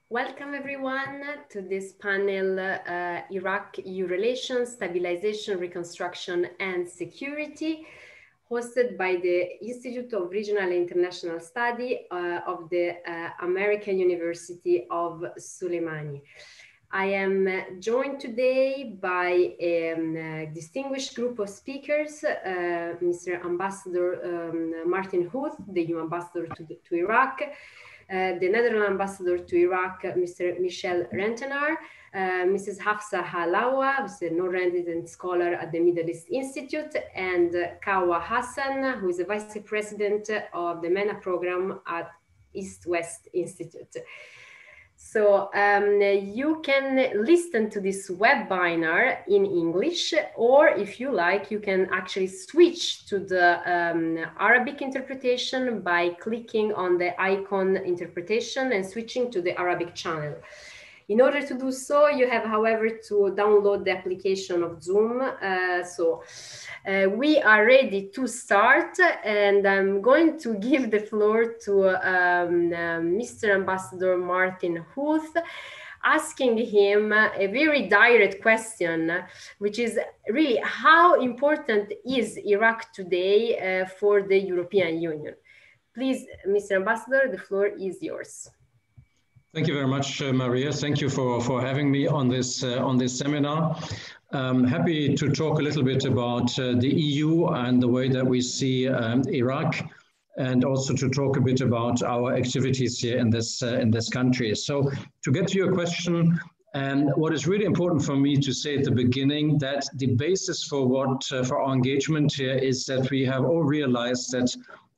Welcome everyone to this panel, Iraq-EU Relations, Stabilization, Reconstruction and Security, hosted by the Institute of Regional and International Study of the American University of Suleimani. I am joined today by a distinguished group of speakers, Mr. Ambassador Martin Huth, the EU Ambassador to Iraq, the Netherlands Ambassador to Iraq, Mr. Michel Rentenaar, Mrs. Hafsa Halawa, who's a non-resident scholar at the Middle East Institute, and Kawa Hassan, who is the Vice President of the MENA program at East-West Institute. So you can listen to this webinar in English, or if you like, you can actually switch to the Arabic interpretation by clicking on the icon interpretation and switching to the Arabic channel. In order to do so, you have, however, to download the application of Zoom. We are ready to start, and I'm going to give the floor to Mr. Ambassador Martin Huth, asking him a very direct question, which is really how important is Iraq today for the European Union? Please, Mr. Ambassador, the floor is yours. Thank you very much, Maria. Thank you for having me on this seminar. I'm happy to talk a little bit about the EU and the way that we see Iraq, and also to talk a bit about our activities here in this country. So to get to your question, and what is really important for me to say at the beginning, that the basis for our engagement here is that we have all realized that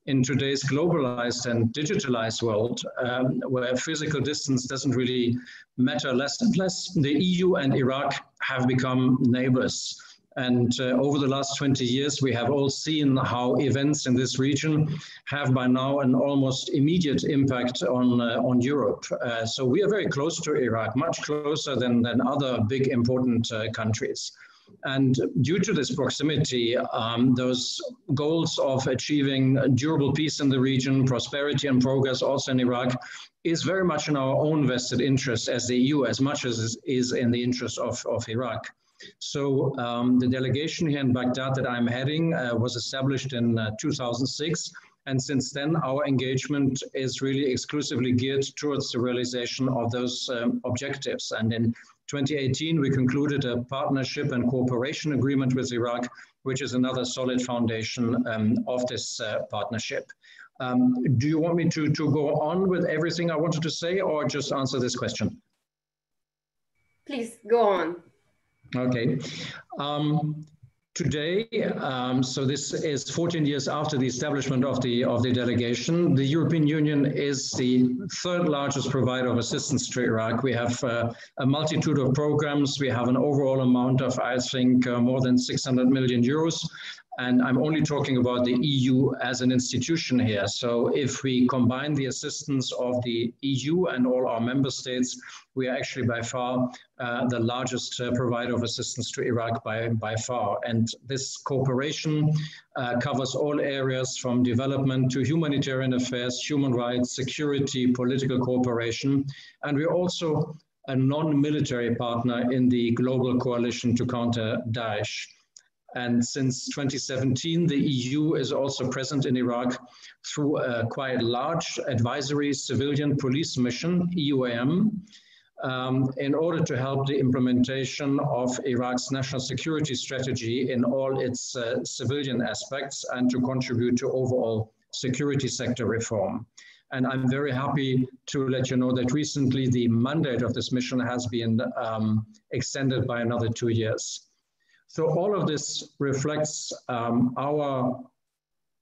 in today's globalized and digitalized world, where physical distance doesn't really matter less and less, the EU and Iraq have become neighbors. And over the last 20 years, we have all seen how events in this region have by now an almost immediate impact on Europe. So we are very close to Iraq, much closer than other big important countries. And due to this proximity, those goals of achieving durable peace in the region, prosperity and progress also in Iraq, is very much in our own vested interest as the EU, as much as it is in the interest of Iraq. So the delegation here in Baghdad that I'm heading was established in 2006. And since then, our engagement is really exclusively geared towards the realization of those objectives. And in 2018, we concluded a partnership and cooperation agreement with Iraq, which is another solid foundation of this partnership. Do you want me to go on with everything I wanted to say, or just answer this question? Please go on. Okay. Today, so this is 14 years after the establishment of the delegation, the European Union is the third largest provider of assistance to Iraq. We have a multitude of programs. We have an overall amount of, I think, more than 600 million euros. And I'm only talking about the EU as an institution here. So if we combine the assistance of the EU and all our member states, we are actually by far the largest provider of assistance to Iraq by far. And this cooperation covers all areas from development to humanitarian affairs, human rights, security, political cooperation. And we're also a non-military partner in the global coalition to counter Daesh. And since 2017, the EU is also present in Iraq through a quite large advisory civilian police mission, EUAM, in order to help the implementation of Iraq's national security strategy in all its civilian aspects and to contribute to overall security sector reform. And I'm very happy to let you know that recently the mandate of this mission has been extended by another 2 years. So all of this reflects our,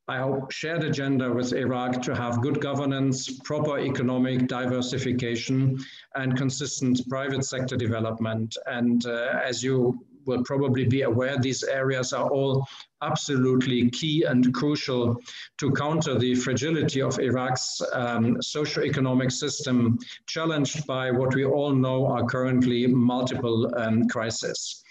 I hope, shared agenda with Iraq to have good governance, proper economic diversification, and consistent private sector development. And as you will probably be aware, these areas are all absolutely key and crucial to counter the fragility of Iraq's socio-economic system, challenged by what we all know are currently multiple crises.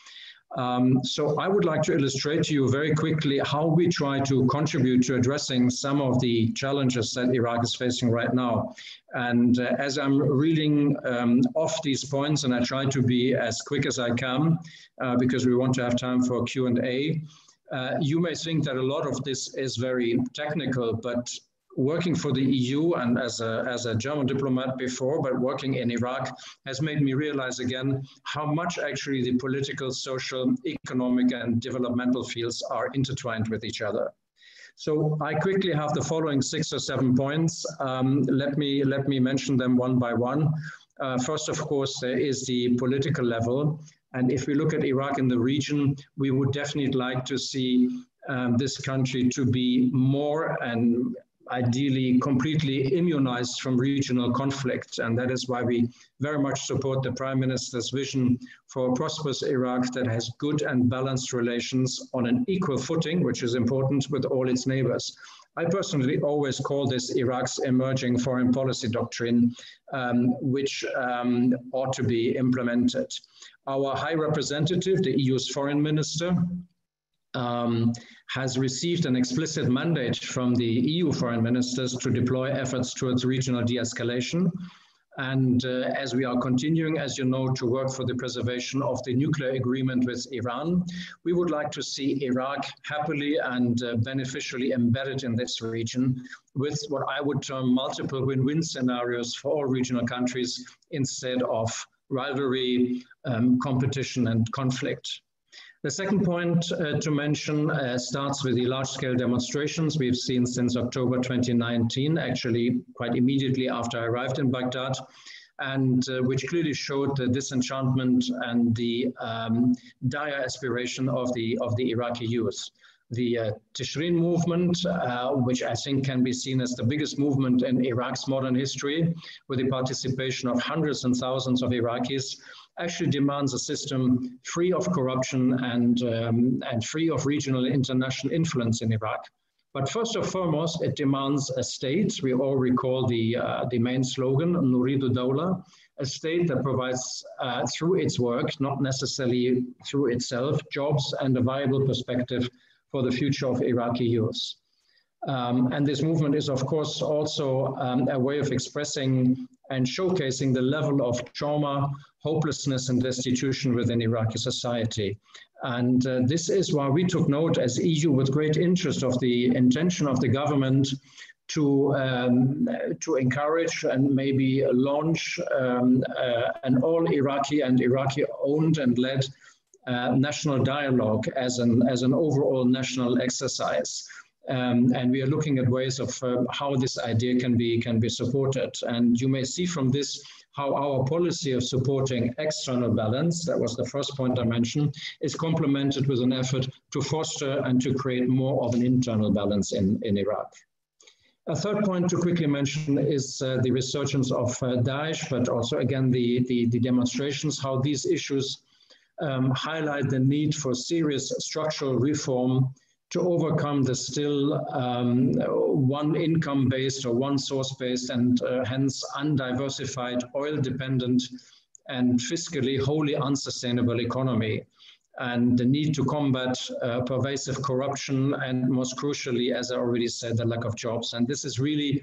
So I would like to illustrate to you very quickly how we try to contribute to addressing some of the challenges that Iraq is facing right now. And as I'm reading off these points, and I try to be as quick as I can, because we want to have time for Q&A, you may think that a lot of this is very technical, but working for the EU and as a German diplomat before, but working in Iraq has made me realize again how much actually the political, social, economic, and developmental fields are intertwined with each other. So I quickly have the following 6 or 7 points. Let me mention them one by one. First, of course, there is the political level. And if we look at Iraq in the region, we would definitely like to see this country to be more and ideally completely immunized from regional conflict. And that is why we very much support the Prime Minister's vision for a prosperous Iraq that has good and balanced relations on an equal footing, which is important, with all its neighbors. I personally always call this Iraq's emerging foreign policy doctrine, which ought to be implemented. Our High Representative, the EU's foreign minister, has received an explicit mandate from the EU foreign ministers to deploy efforts towards regional de-escalation. And as we are continuing, as you know, to work for the preservation of the nuclear agreement with Iran, we would like to see Iraq happily and beneficially embedded in this region with what I would term multiple win-win scenarios for all regional countries instead of rivalry, competition, and conflict. The second point to mention starts with the large-scale demonstrations we've seen since October 2019, actually quite immediately after I arrived in Baghdad, and which clearly showed the disenchantment and the dire aspiration of the Iraqi youth. The Tishrin movement, which I think can be seen as the biggest movement in Iraq's modern history, with the participation of hundreds and thousands of Iraqis, actually demands a system free of corruption and free of regional and international influence in Iraq. But first and foremost, it demands a state. We all recall the main slogan, Nuridu Dawla, a state that provides through its work, not necessarily through itself, jobs and a viable perspective for the future of Iraqi youth. And this movement is, of course, also a way of expressing and showcasing the level of trauma, hopelessness, and destitution within Iraqi society. And this is why we took note as EU with great interest of the intention of the government to encourage and maybe launch an all Iraqi and Iraqi-owned and led national dialogue as an overall national exercise. And we are looking at ways of how this idea can be supported. And you may see from this how our policy of supporting external balance, that was the first point I mentioned, is complemented with an effort to foster and to create more of an internal balance in Iraq. A third point to quickly mention is the resurgence of Daesh, but also again the demonstrations, how these issues highlight the need for serious structural reform to overcome the still one income-based or one source-based and hence undiversified, oil-dependent and fiscally wholly unsustainable economy, and the need to combat pervasive corruption and, most crucially, as I already said, the lack of jobs. And this is really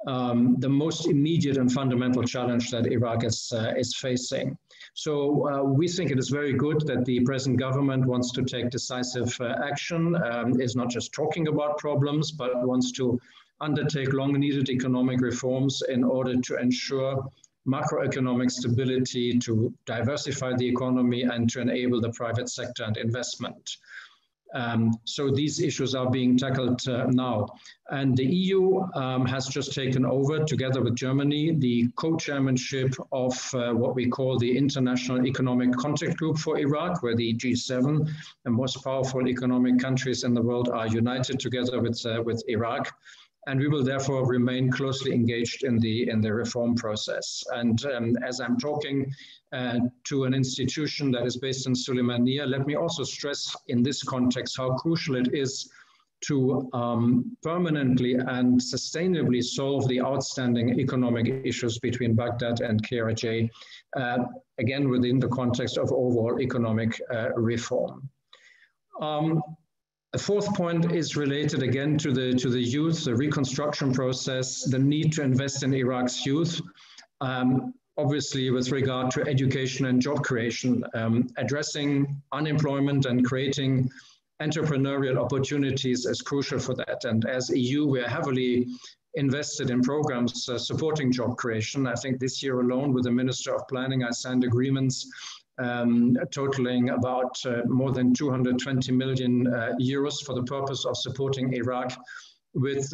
the most immediate and fundamental challenge that Iraq is facing. So we think it is very good that the present government wants to take decisive action, is not just talking about problems, but wants to undertake long-needed economic reforms in order to ensure macroeconomic stability, to diversify the economy, and to enable the private sector and investment. So these issues are being tackled now. And the EU has just taken over, together with Germany, the co-chairmanship of what we call the International Economic Contact Group for Iraq, where the G7, the most powerful economic countries in the world, are united together with Iraq. And we will therefore remain closely engaged in the reform process. And as I'm talking to an institution that is based in Sulaymaniyah, let me also stress in this context how crucial it is to permanently and sustainably solve the outstanding economic issues between Baghdad and KRJ, again within the context of overall economic reform. A fourth point is related again to the youth, the reconstruction process, the need to invest in Iraq's youth, obviously with regard to education and job creation, addressing unemployment and creating entrepreneurial opportunities is crucial for that. And as EU, we are heavily invested in programs supporting job creation. I think this year alone with the Minister of Planning, I signed agreements totaling about more than 220 million euros for the purpose of supporting Iraq with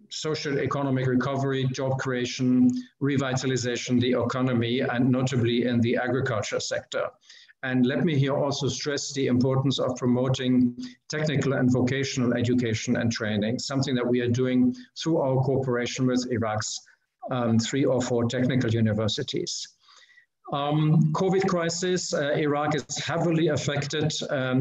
social economic recovery, job creation, revitalization, the economy, and notably in the agriculture sector. And let me here also stress the importance of promoting technical and vocational education and training, something that we are doing through our cooperation with Iraq's 3 or 4 technical universities. COVID crisis, Iraq is heavily affected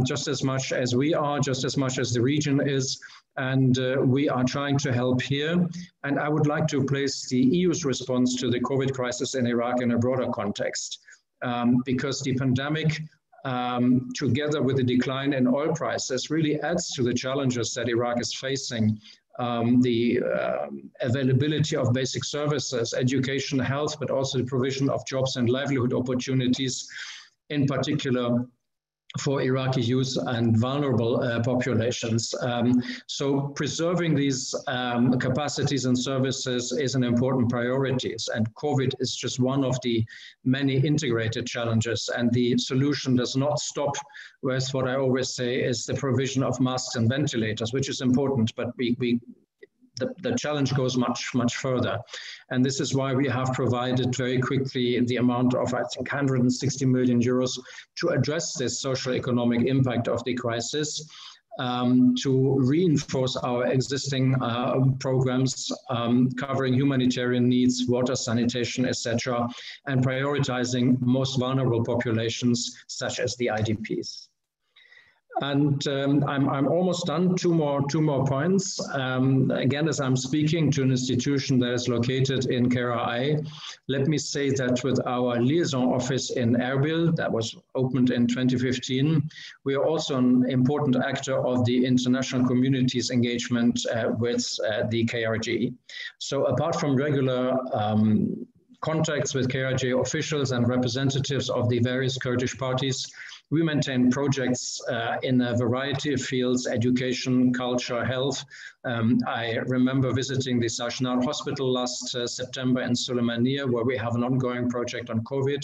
just as much as we are, just as much as the region is, and we are trying to help here. And I would like to place the EU's response to the COVID crisis in Iraq in a broader context, because the pandemic, together with the decline in oil prices, really adds to the challenges that Iraq is facing. The availability of basic services, education, health, but also the provision of jobs and livelihood opportunities, in particular for Iraqi youth and vulnerable populations. So preserving these capacities and services is an important priority. And COVID is just one of the many integrated challenges. And the solution does not stop with what I always say is the provision of masks and ventilators, which is important, but the challenge goes much further. And this is why we have provided very quickly the amount of, I think, 160 million euros to address this social economic impact of the crisis, to reinforce our existing programs covering humanitarian needs, water, sanitation, etc., and prioritizing most vulnerable populations, such as the IDPs. And I'm almost done. Two more points. Again, as I'm speaking to an institution that is located in KRI, let me say that with our liaison office in Erbil, that was opened in 2015, we are also an important actor of the international community's engagement with the KRG. So apart from regular contacts with KRG officials and representatives of the various Kurdish parties, we maintain projects in a variety of fields: education, culture, health. I remember visiting the Sajnar Hospital last September in Suleimania, where we have an ongoing project on COVID.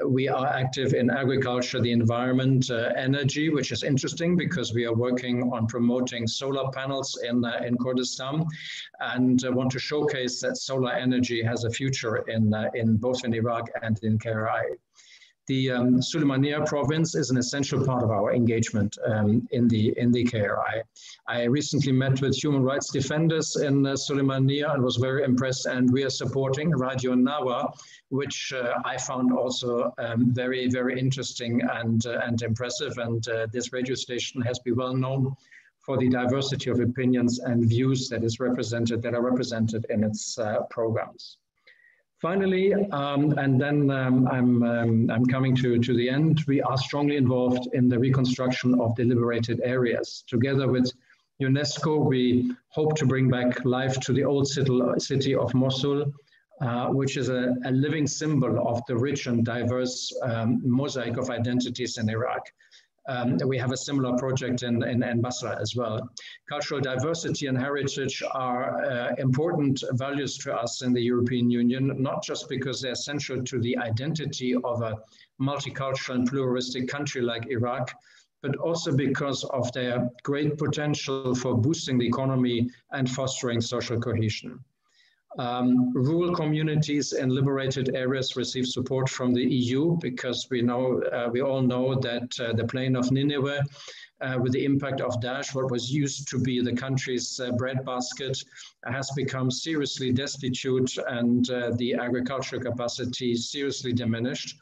We are active in agriculture, the environment, energy, which is interesting because we are working on promoting solar panels in Kurdistan, and want to showcase that solar energy has a future in both in Iraq and in KRI. The Suleimania province is an essential part of our engagement in the KRI. I recently met with human rights defenders in Suleimania and was very impressed, and we are supporting Radio Nawa, which I found also very, very interesting and impressive. And this radio station has been well known for the diversity of opinions and views that are represented in its programs. Finally, and then I'm coming to the end, we are strongly involved in the reconstruction of the liberated areas. Together with UNESCO, we hope to bring back life to the old city of Mosul, which is a living symbol of the rich and diverse mosaic of identities in Iraq. We have a similar project in Basra as well. Cultural diversity and heritage are important values to us in the European Union, not just because they're essential to the identity of a multicultural and pluralistic country like Iraq, but also because of their great potential for boosting the economy and fostering social cohesion. Rural communities in liberated areas receive support from the EU because we all know that the plain of Nineveh, with the impact of Daesh, what was used to be the country's breadbasket, has become seriously destitute and the agricultural capacity seriously diminished.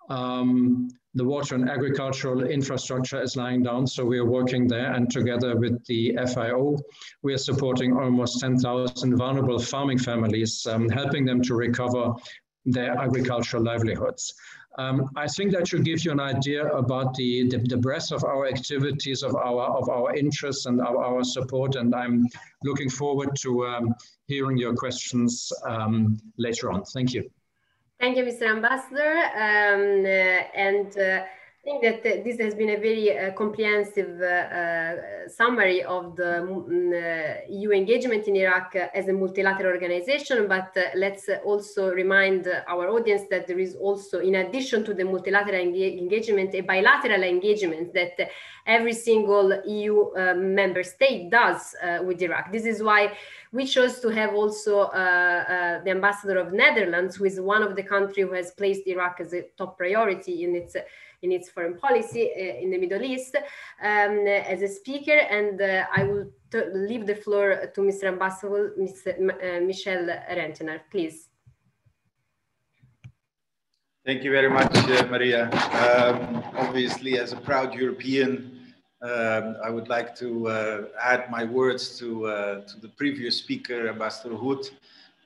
The water and agricultural infrastructure is lying down, so we are working there, and together with the FIO, we are supporting almost 10,000 vulnerable farming families, helping them to recover their agricultural livelihoods. I think that should give you an idea about the breadth of our activities, of our interests, and our support. And I'm looking forward to hearing your questions later on. Thank you. Thank you, Mr. Ambassador. I think that this has been a very comprehensive summary of the EU engagement in Iraq as a multilateral organization, but let's also remind our audience that there is also, in addition to the multilateral engagement, a bilateral engagement that every single EU member state does with Iraq. This is why we chose to have also the ambassador of Netherlands, who is one of the countries who has placed Iraq as a top priority in its foreign policy in the Middle East, as a speaker. And I will leave the floor to Mr. Ambassador, Mr. Michel Rentener, please. Thank you very much, Maria. Obviously, as a proud European, I would like to add my words to the previous speaker, Ambassador Hood,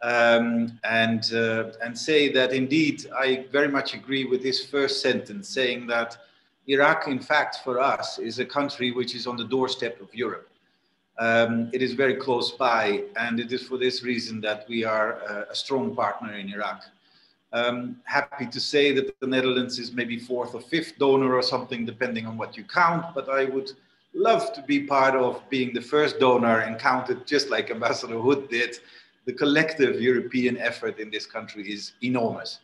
and say that indeed I very much agree with this first sentence, saying that Iraq, in fact, for us, is a country which is on the doorstep of Europe. It is very close by, and it is for this reason that we are a strong partner in Iraq. Happy to say that the Netherlands is maybe fourth or fifth donor or something, depending on what you count, but I would love to be part of being the first donor and count it just like Ambassador Hood did. The collective European effort in this country is enormous.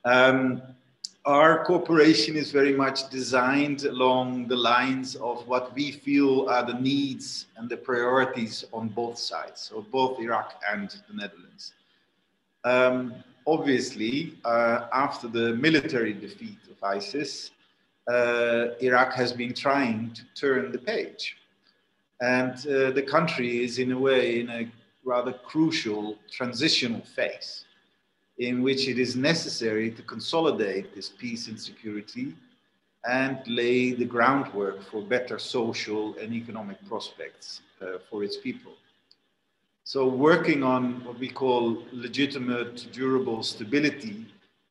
Our cooperation is very much designed along the lines of what we feel are the needs and the priorities on both sides, so both Iraq and the Netherlands. Obviously, after the military defeat of ISIS, Iraq has been trying to turn the page. And the country is in a way in a rather crucial transitional phase in which it is necessary to consolidate this peace and security and lay the groundwork for better social and economic prospects for its people. So working on what we call legitimate, durable stability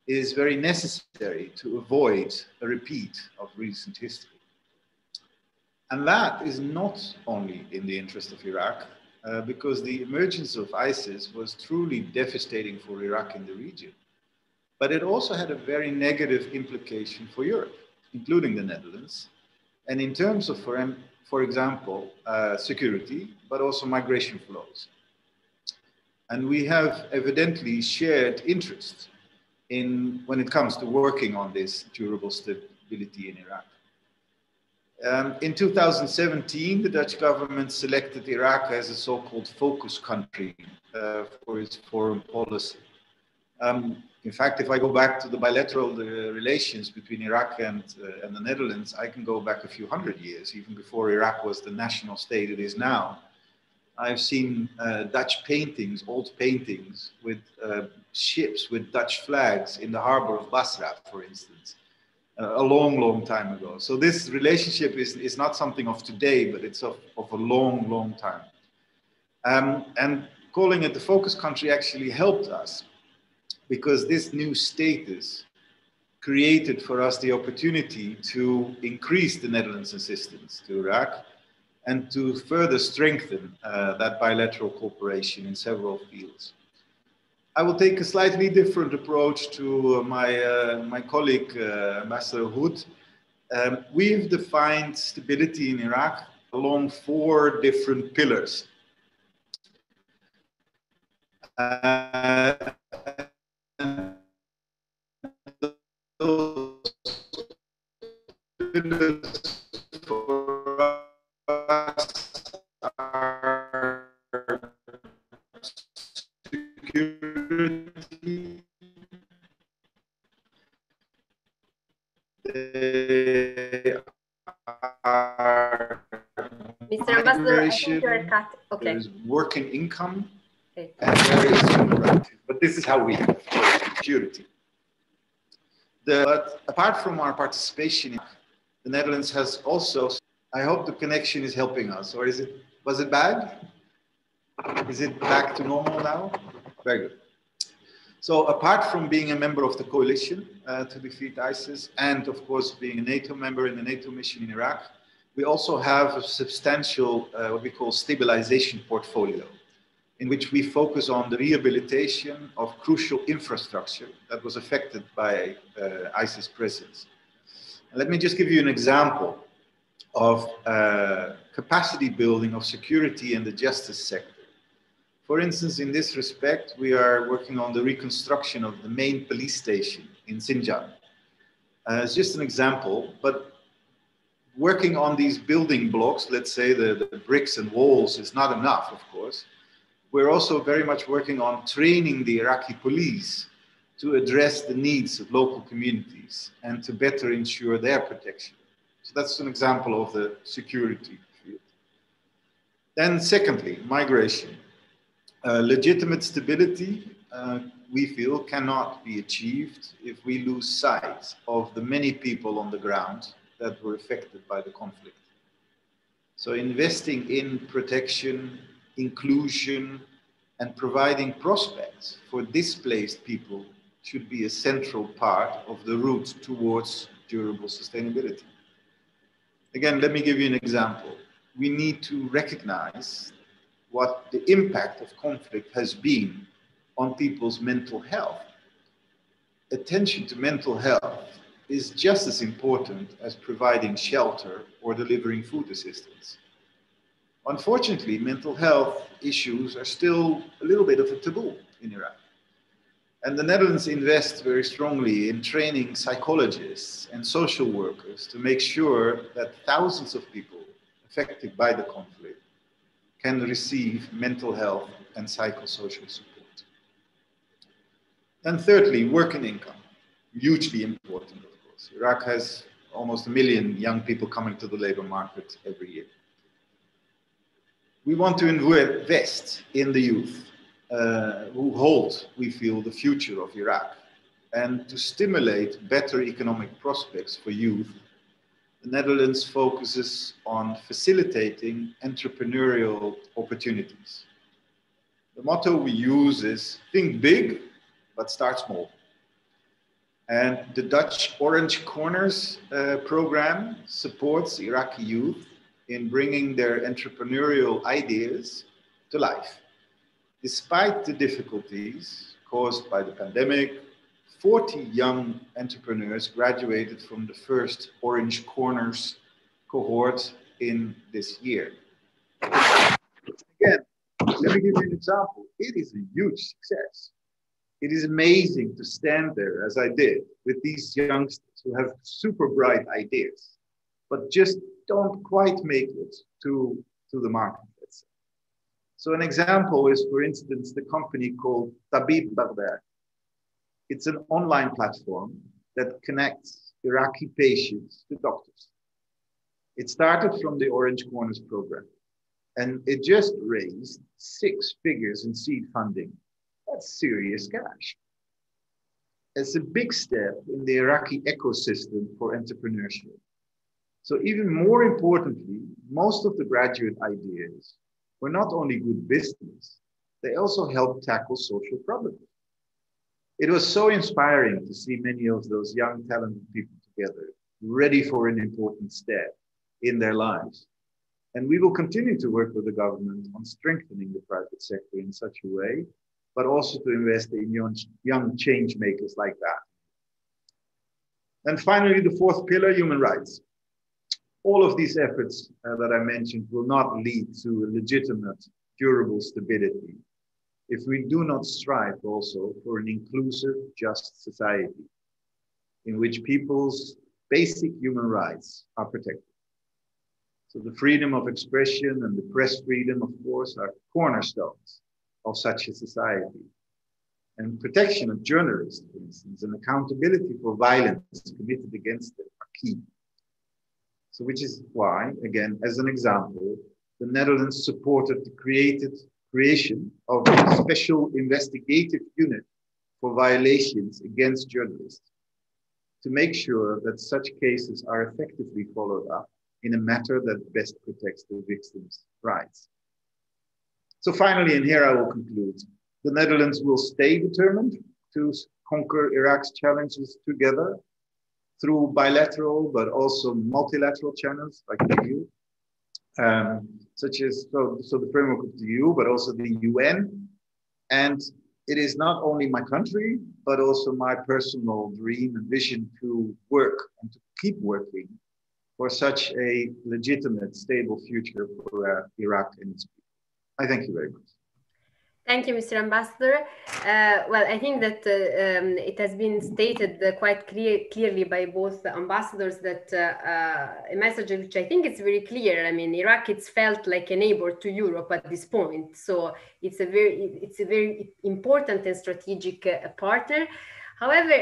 is very necessary to avoid a repeat of recent history. And that is not only in the interest of Iraq, because the emergence of ISIS was truly devastating for Iraq in the region. But it also had a very negative implication for Europe, including the Netherlands, and in terms of, for example, security, but also migration flows. And we have evidently shared interest when it comes to working on this durable stability in Iraq. In 2017, the Dutch government selected Iraq as a so-called focus country for its foreign policy. In fact, if I go back to the bilateral relations between Iraq and the Netherlands, I can go back a few hundred years, even before Iraq was the national state it is now. I've seen Dutch paintings, old paintings with ships with Dutch flags in the harbor of Basra, for instance, a long, long time ago. So this relationship is not something of today, but it's of a long, long time. And calling it the focus country actually helped us because this new status created for us the opportunity to increase the Netherlands' assistance to Iraq and to further strengthen that bilateral cooperation in several fields. I will take a slightly different approach to my colleague, Ambassador Hood. We've defined stability in Iraq along 4 different pillars. Those pillars for us are security, they are Mr. Ambassador, I think you're cut. Okay. There is working income, okay. And there is human rights. But this is how we have security. But apart from our participation, the Netherlands has also, I hope the connection is helping us, or was it bad? Is it back to normal now? Very good. So apart from being a member of the coalition to defeat ISIS, and of course being a NATO member in the NATO mission in Iraq, we also have a substantial, what we call stabilization portfolio, in which we focus on the rehabilitation of crucial infrastructure that was affected by ISIS presence. Let me just give you an example of capacity building of security in the justice sector. For instance, in this respect, we are working on the reconstruction of the main police station in Sinjar. It's just an example, but working on these building blocks, let's say the bricks and walls, is not enough, of course. We're also very much working on training the Iraqi police to address the needs of local communities and to better ensure their protection. So that's an example of the security field. Then secondly, migration. Legitimate stability, we feel, cannot be achieved if we lose sight of the many people on the ground that were affected by the conflict. So investing in protection, inclusion, and providing prospects for displaced people should be a central part of the route towards durable sustainability. Again, let me give you an example. We need to recognize what the impact of conflict has been on people's mental health. Attention to mental health is just as important as providing shelter or delivering food assistance. Unfortunately, mental health issues are still a little bit of a taboo in Iraq. And the Netherlands invests very strongly in training psychologists and social workers to make sure that thousands of people affected by the conflict can receive mental health and psychosocial support. And thirdly, work and income, hugely important, of course. Iraq has almost 1 million young people coming to the labor market every year. We want to invest in the youth who hold, we feel, the future of Iraq, and to stimulate better economic prospects for youth. The Netherlands focuses on facilitating entrepreneurial opportunities. The motto we use is think big, but start small. And the Dutch Orange Corners program supports Iraqi youth in bringing their entrepreneurial ideas to life. Despite the difficulties caused by the pandemic, 40 young entrepreneurs graduated from the first Orange Corners cohort in this year. Again, let me give you an example. It is a huge success. It is amazing to stand there, as I did, with these youngsters who have super bright ideas, but just don't quite make it to the market, let's say. So an example is, for instance, the company called Tabib Baghdad. It's an online platform that connects Iraqi patients to doctors. It started from the Orange Corners program, and it just raised 6 figures in seed funding. That's serious cash. It's a big step in the Iraqi ecosystem for entrepreneurship. So even more importantly, most of the graduate ideas were not only good business, they also helped tackle social problems. It was so inspiring to see many of those young, talented people together, ready for an important step in their lives. And we will continue to work with the government on strengthening the private sector in such a way, but also to invest in young change makers like that. And finally, the 4th pillar, human rights. All of these efforts that I mentioned will not lead to a legitimate, durable stability if we do not strive also for an inclusive, just society in which people's basic human rights are protected. So the freedom of expression and the press freedom, of course, are cornerstones of such a society. And protection of journalists, for instance, and accountability for violence committed against them are key. So which is why, again, as an example, the Netherlands supported the creation of a special investigative unit for violations against journalists. to make sure that such cases are effectively followed up in a manner that best protects the victims' rights. So finally, and here I will conclude, the Netherlands will stay determined to conquer Iraq's challenges together through bilateral but also multilateral channels like the EU, such as the framework of the EU, but also the UN. And it is not only my country, but also my personal dream and vision to work and to keep working for such a legitimate, stable future for Iraq and its people. I thank you very much. Thank you, Mr. Ambassador. Well, I think that it has been stated quite clearly by both ambassadors that a message which I think is very clear. I mean, Iraq it's felt like a neighbor to Europe at this point, so it's a very important and strategic partner. However,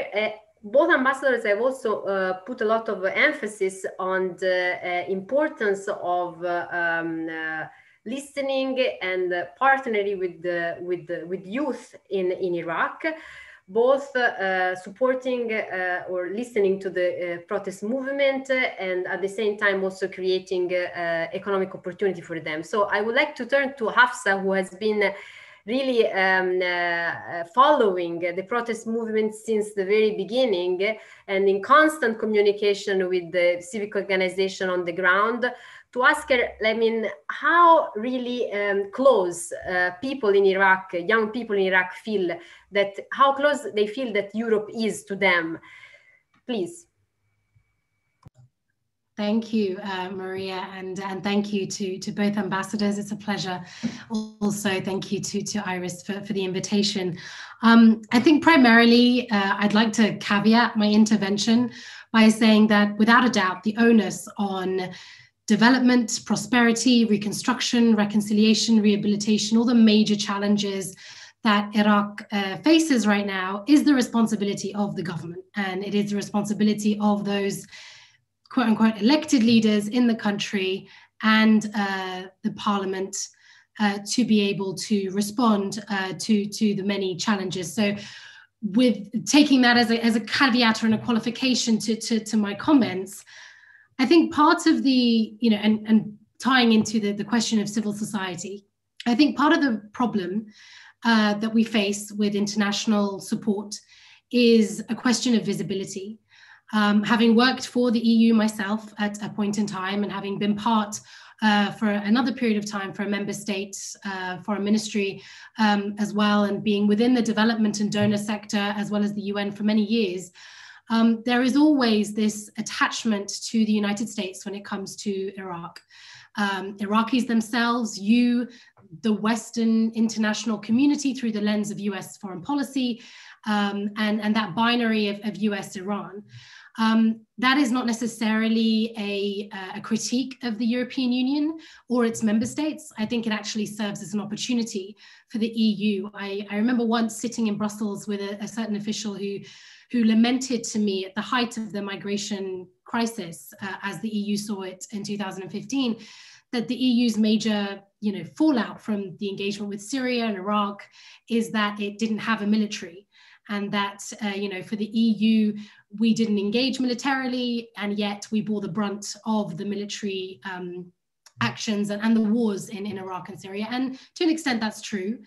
both ambassadors have also put a lot of emphasis on the importance of listening and partnering with youth in Iraq, both supporting or listening to the protest movement and at the same time also creating economic opportunity for them. So I would like to turn to Hafsa, who has been really following the protest movement since the very beginning and in constant communication with the civic organization on the ground, to ask her, I mean, how really close people in Iraq, young people in Iraq feel that, how close they feel that Europe is to them. Please. Thank you, Maria, and thank you to both ambassadors. It's a pleasure. Also, thank you to Iris for the invitation. I think primarily I'd like to caveat my intervention by saying that without a doubt, the onus on development, prosperity, reconstruction, reconciliation, rehabilitation, all the major challenges that Iraq faces right now is the responsibility of the government. And it is the responsibility of those quote unquote elected leaders in the country and the parliament to be able to respond to the many challenges. So with taking that as a caveat or a qualification to my comments, I think part of the, and tying into the question of civil society, I think part of the problem that we face with international support is a question of visibility. Having worked for the EU myself at a point in time and having been part for another period of time for a member state, for a ministry as well, and being within the development and donor sector as well as the UN for many years, there is always this attachment to the United States when it comes to Iraq. Iraqis themselves view the Western international community through the lens of US foreign policy and that binary of US-Iran. That is not necessarily a critique of the European Union or its member states. I think it actually serves as an opportunity for the EU. I remember once sitting in Brussels with a certain official who lamented to me at the height of the migration crisis, as the EU saw it in 2015, that the EU's major fallout from the engagement with Syria and Iraq is that it didn't have a military. And that, for the EU, we didn't engage militarily, and yet we bore the brunt of the military actions and the wars in Iraq and Syria. And to an extent, that's true.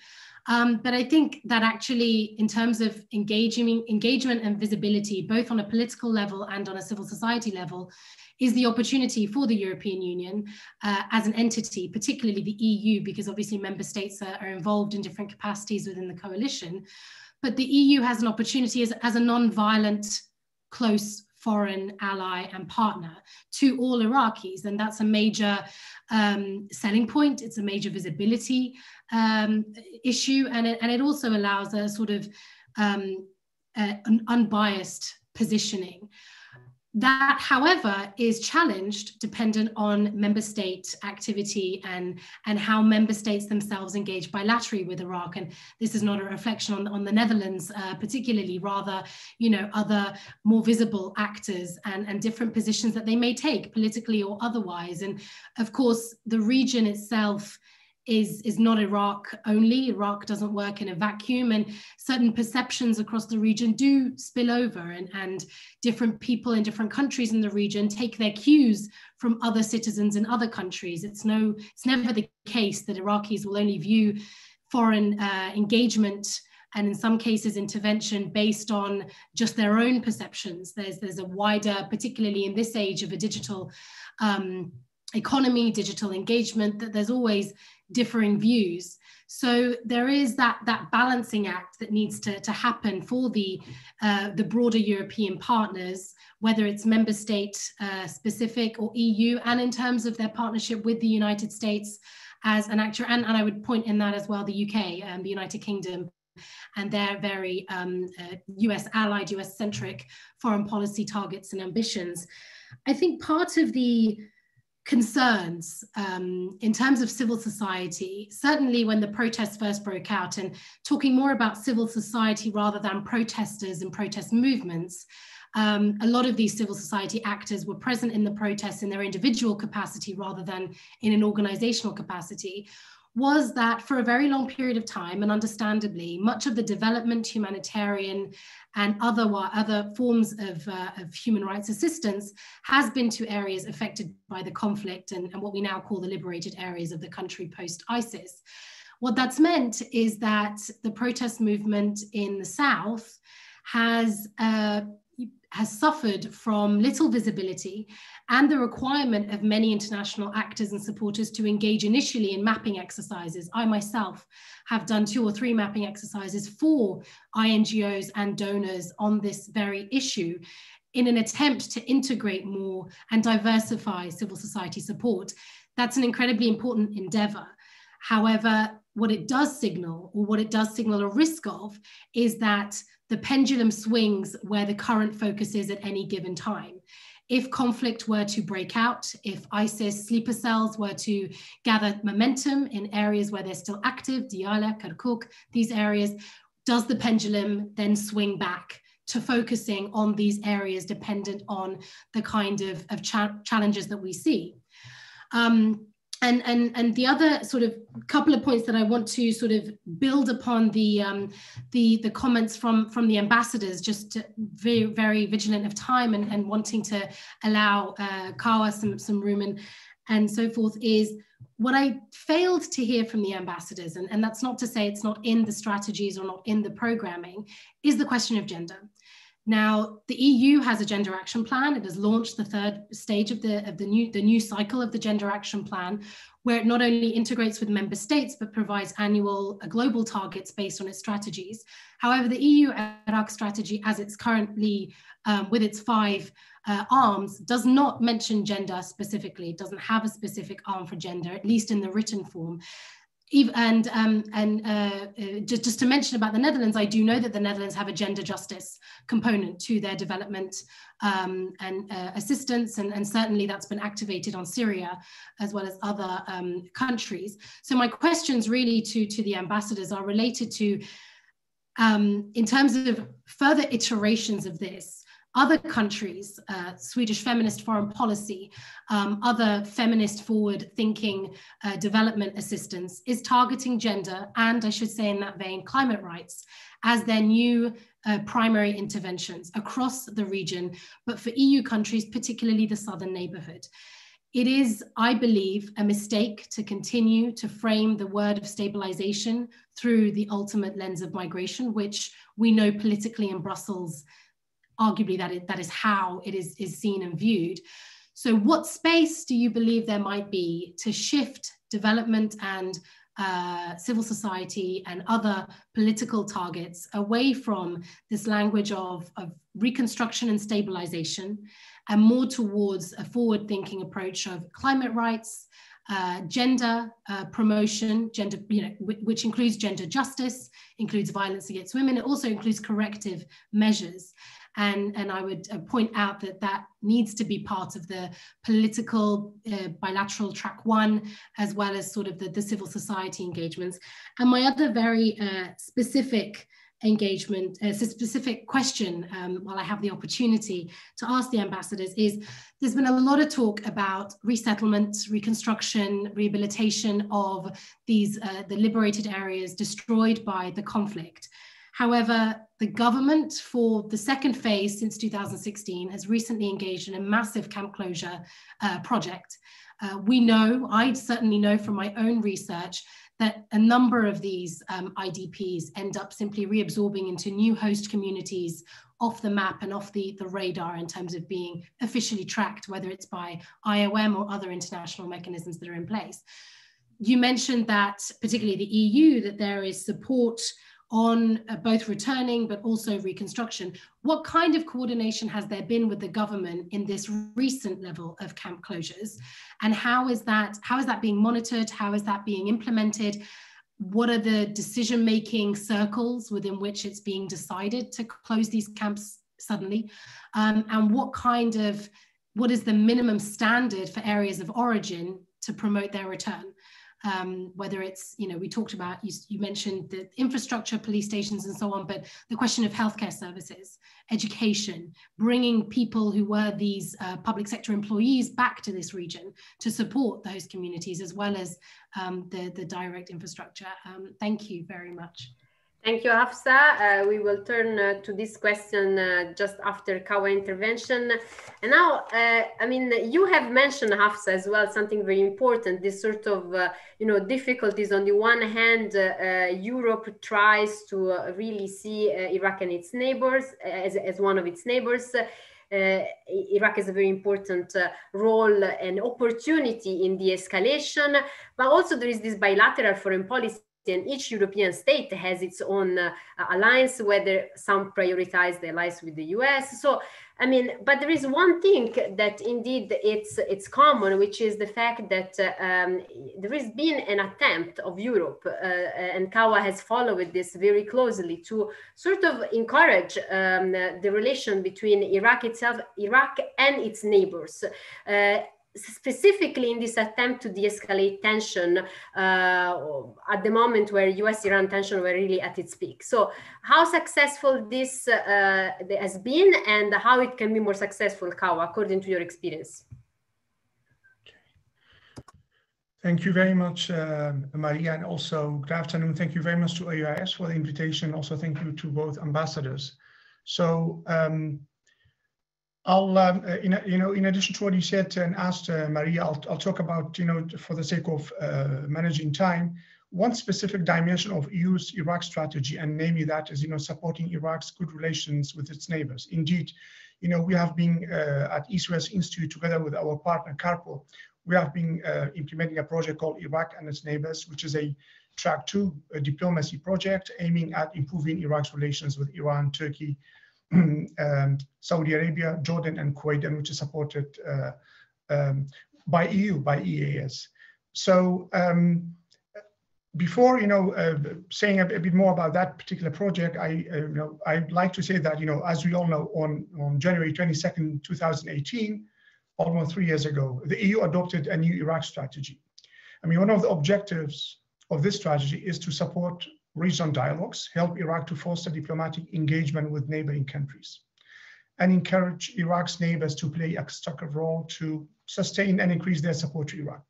But I think that actually, in terms of engagement and visibility, both on a political level and on a civil society level, is the opportunity for the European Union as an entity, particularly the EU, because obviously member states are involved in different capacities within the coalition. But the EU has an opportunity as a non-violent, close foreign ally and partner to all Iraqis. And that's a major selling point. It's a major visibility issue. And it also allows a sort of an unbiased positioning. That, however, is challenged dependent on member state activity and how member states themselves engage bilaterally with Iraq. And this is not a reflection on the Netherlands particularly, rather, other more visible actors and different positions that they may take politically or otherwise. And of course, the region itself is not Iraq only. Iraq doesn't work in a vacuum, and certain perceptions across the region do spill over, and different people in different countries in the region take their cues from other citizens in other countries. It's never the case that Iraqis will only view foreign engagement and in some cases intervention based on just their own perceptions. There's a wider, particularly in this age of a digital economy, digital engagement, that there's always differing views. So there is that balancing act that needs to happen for the broader European partners, whether it's member state specific or EU, and in terms of their partnership with the United States as an actor. And I would point in that as well, the UK, the United Kingdom, and their very US allied, US centric foreign policy targets and ambitions. I think part of the concerns in terms of civil society, certainly when the protests first broke out, and talking more about civil society rather than protesters and protest movements, a lot of these civil society actors were present in the protests in their individual capacity rather than in an organizational capacity, was that for a very long period of time, and understandably, much of the development, humanitarian, and other forms of human rights assistance has been to areas affected by the conflict and what we now call the liberated areas of the country post-ISIS. What that's meant is that the protest movement in the South has suffered from little visibility and the requirement of many international actors and supporters to engage initially in mapping exercises. I myself have done 2 or 3 mapping exercises for INGOs and donors on this very issue in an attempt to integrate more and diversify civil society support. That's an incredibly important endeavor. However, what it does signal, or what it does signal a risk of, is that the pendulum swings where the current focus is at any given time. If conflict were to break out, if ISIS sleeper cells were to gather momentum in areas where they're still active, Diyala, Kirkuk, these areas, does the pendulum then swing back to focusing on these areas dependent on the kind of challenges that we see? And the other sort of couple of points that I want to sort of build upon the comments from the ambassadors, just very, very vigilant of time and wanting to allow Kawa some room and so forth, is what I failed to hear from the ambassadors, and that's not to say it's not in the strategies or not in the programming, is the question of gender. Now, the EU has a gender action plan. It has launched the 3rd stage of the new cycle of the gender action plan, where it not only integrates with member states, but provides annual global targets based on its strategies. However, the EU-Iraq strategy, as it's currently with its 5 arms, does not mention gender specifically. It doesn't have a specific arm for gender, at least in the written form. Just to mention about the Netherlands, I do know that the Netherlands have a gender justice component to their development and assistance, and certainly that's been activated on Syria as well as other countries. So my questions really to the ambassadors are related to, in terms of further iterations of this, other countries, Swedish feminist foreign policy, other feminist forward thinking development assistance is targeting gender, and I should say in that vein, climate rights as their new primary interventions across the region, but for EU countries, particularly the southern neighborhood. It is, I believe, a mistake to continue to frame the word of stabilization through the ultimate lens of migration, which we know politically in Brussels, arguably that is how it is seen and viewed. So what space do you believe there might be to shift development and civil society and other political targets away from this language of reconstruction and stabilization, and more towards a forward-thinking approach of climate rights, gender promotion, gender, which includes gender justice, includes violence against women. It also includes corrective measures. And I would point out that needs to be part of the political bilateral track 1, as well as sort of the civil society engagements. And my other very specific engagement, a specific question while I have the opportunity to ask the ambassadors is, there's been a lot of talk about resettlement, reconstruction, rehabilitation of these, the liberated areas destroyed by the conflict. However, the government for the second phase since 2016 has recently engaged in a massive camp closure project. We know, I certainly know from my own research, that a number of these IDPs end up simply reabsorbing into new host communities off the map and off the radar in terms of being officially tracked, whether it's by IOM or other international mechanisms that are in place. You mentioned that, particularly the EU, that there is support on both returning but also reconstruction. What kind of coordination has there been with the government in this recent level of camp closures? And how is that being monitored? How is that being implemented? What are the decision-making circles within which it's being decided to close these camps suddenly? And what is the minimum standard for areas of origin to promote their return? Whether it's, we talked about, you mentioned the infrastructure, police stations and so on, but the question of healthcare services, education, bringing people who were these public sector employees back to this region to support those communities, as well as the direct infrastructure. Thank you very much. Thank you, Hafsa. We will turn to this question just after Kawa intervention. And now, you have mentioned, Hafsa, as well, something very important, this sort of, difficulties. On the one hand, Europe tries to really see Iraq and its neighbors as one of its neighbors. Iraq has a very important role and opportunity in de-escalation, but also there is this bilateral foreign policy, and each European state has its own alliance, whether some prioritize the alliance with the US. So, but there is one thing that indeed it's common, which is the fact that there has been an attempt of Europe, and Kawa has followed this very closely, to sort of encourage the relation between Iraq itself, Iraq and its neighbors. Specifically in this attempt to de-escalate tension at the moment where US-Iran tension were really at its peak. So how successful this has been, and how it can be more successful, Kawa, according to your experience? Thank you very much, Maria, and also good afternoon. Thank you very much to AIS for the invitation. Also, thank you to both ambassadors. So, I'll, in addition to what you said and asked, Maria, I'll talk about, for the sake of managing time, one specific dimension of EU's Iraq strategy, and namely that is, supporting Iraq's good relations with its neighbors. Indeed, we have been at East-West Institute, together with our partner CARPO, we have been implementing a project called Iraq and its Neighbors, which is a track 2 diplomacy project aiming at improving Iraq's relations with Iran, Turkey, Saudi Arabia, Jordan, and Kuwait, and which is supported by EU, by EAS. So before saying a bit more about that particular project, I'd like to say that as we all know, on January 22nd, 2018, almost 3 years ago, the EU adopted a new Iraq strategy. One of the objectives of this strategy is to support regional dialogues, help Iraq to foster diplomatic engagement with neighboring countries, and encourage Iraq's neighbors to play a constructive role to sustain and increase their support to Iraq.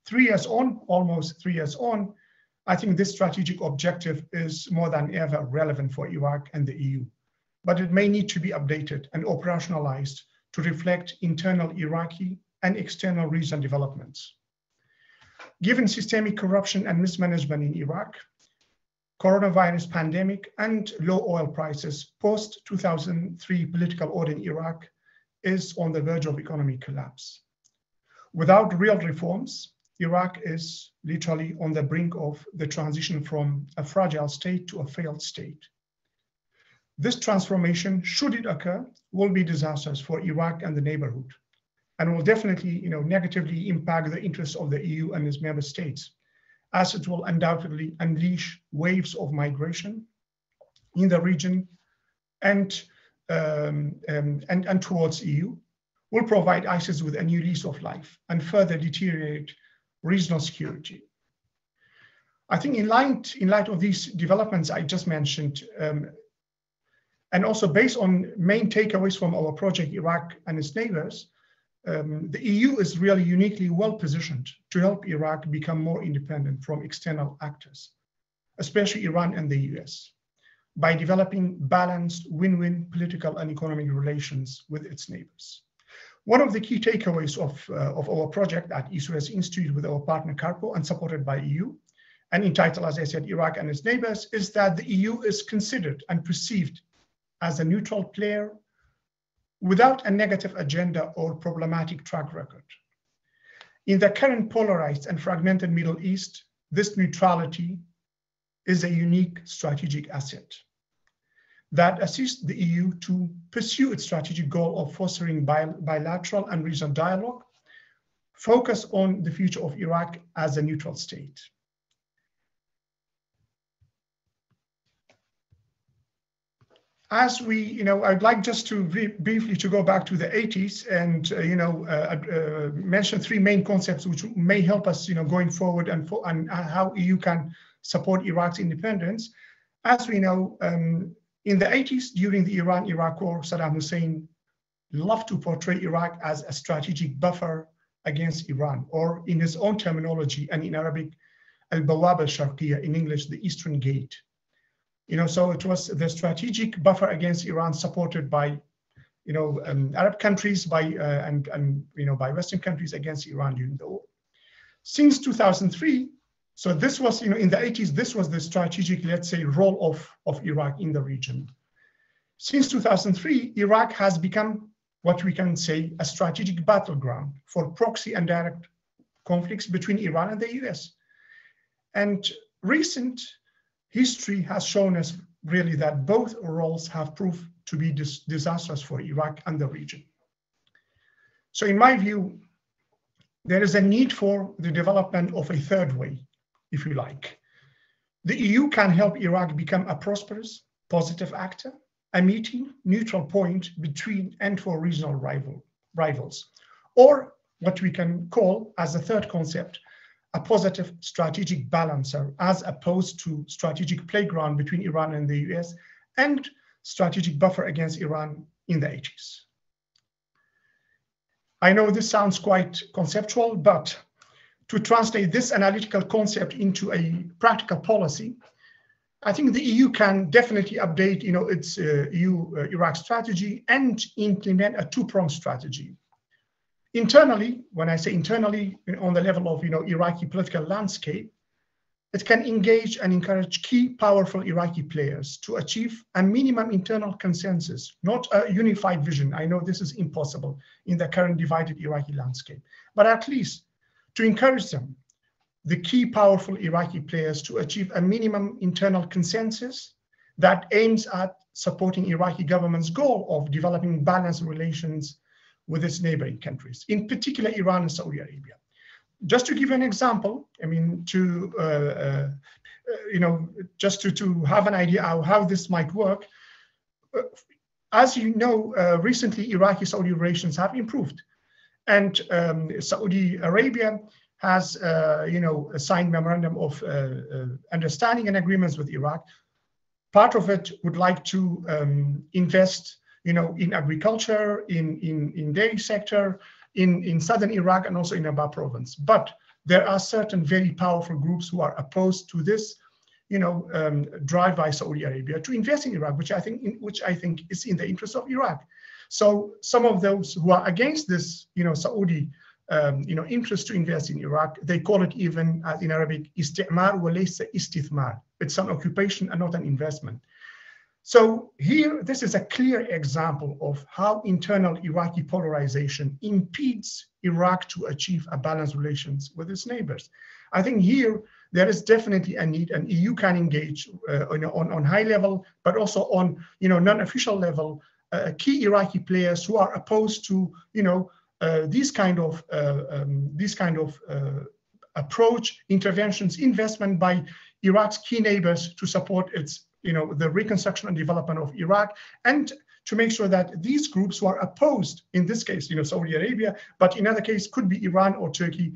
3 years on, almost 3 years on, I think this strategic objective is more than ever relevant for Iraq and the EU, but it may need to be updated and operationalized to reflect internal Iraqi and external regional developments. Given systemic corruption and mismanagement in Iraq, coronavirus pandemic, and low oil prices, post-2003 political order in Iraq is on the verge of economic collapse. Without real reforms, Iraq is literally on the brink of the transition from a fragile state to a failed state. This transformation, should it occur, will be disastrous for Iraq and the neighborhood, and will definitely negatively impact the interests of the EU and its member states, as it will undoubtedly unleash waves of migration in the region and towards EU, will provide ISIS with a new lease of life and further deteriorate regional security. I think in light of these developments I just mentioned, and also based on main takeaways from our project Iraq and its neighbors, the EU is really uniquely well positioned to help Iraq become more independent from external actors, especially Iran and the US, by developing balanced win-win political and economic relations with its neighbors. One of the key takeaways of our project at East West Institute with our partner CARPO and supported by EU, and entitled, as I said, Iraq and its neighbors, is that the EU is considered and perceived as a neutral player without a negative agenda or problematic track record. In the current polarized and fragmented Middle East, this neutrality is a unique strategic asset that assists the EU to pursue its strategic goal of fostering bilateral and regional dialogue, focus on the future of Iraq as a neutral state. As we, I'd like just to briefly to go back to the 80s and, mention three main concepts which may help us, going forward and how EU can support Iraq's independence. As we know, in the 80s, during the Iran-Iraq war, Saddam Hussein loved to portray Iraq as a strategic buffer against Iran, or in his own terminology and in Arabic, al-Bawab al-Sharqiyya, in English, the Eastern Gate. So it was the strategic buffer against Iran, supported by, Arab countries, by Western countries against Iran during the war. Since 2003, so this was, in the 80s, this was the strategic, let's say, role of Iraq in the region. Since 2003, Iraq has become what we can say a strategic battleground for proxy and direct conflicts between Iran and the US. And recent history has shown us really that both roles have proved to be disastrous for Iraq and the region. So in my view, there is a need for the development of a third way, if you like. The EU can help Iraq become a prosperous, positive actor, a meeting, neutral point between and for regional rivals, or what we can call as a third concept, a positive strategic balancer, as opposed to strategic playground between Iran and the US and strategic buffer against Iran in the 80s. I know this sounds quite conceptual, but to translate this analytical concept into a practical policy, I think the EU can definitely update its EU-Iraq strategy and implement a two-pronged strategy. Internally, when I say internally, on the level of Iraqi political landscape, it can engage and encourage key powerful Iraqi players to achieve a minimum internal consensus, not a unified vision. I know this is impossible in the current divided Iraqi landscape, but at least to encourage them, the key powerful Iraqi players, to achieve a minimum internal consensus that aims at supporting Iraqi government's goal of developing balanced relations with its neighboring countries, in particular Iran and Saudi Arabia. Just to give an example, just to have an idea of how this might work, as you know, recently Iraqi-Saudi relations have improved, and Saudi Arabia has signed memorandum of understanding and agreements with Iraq. Part of it would like to invest in agriculture, in dairy sector, in southern Iraq, and also in Abba province. But there are certain very powerful groups who are opposed to this, drive by Saudi Arabia to invest in Iraq, which I think is in the interest of Iraq. So some of those who are against this, Saudi, interest to invest in Iraq, they call it even in Arabic, istimar wa laysa istithmar. It's an occupation and not an investment. So here, this is a clear example of how internal Iraqi polarization impedes Iraq to achieve a balanced relations with its neighbors. I think here there is definitely a need, and EU can engage on high level, but also on non-official level, key Iraqi players who are opposed to these kind of approach, interventions, investment by Iraq's key neighbors to support its the reconstruction and development of Iraq, and to make sure that these groups who are opposed, in this case, Saudi Arabia, but in other case could be Iran or Turkey,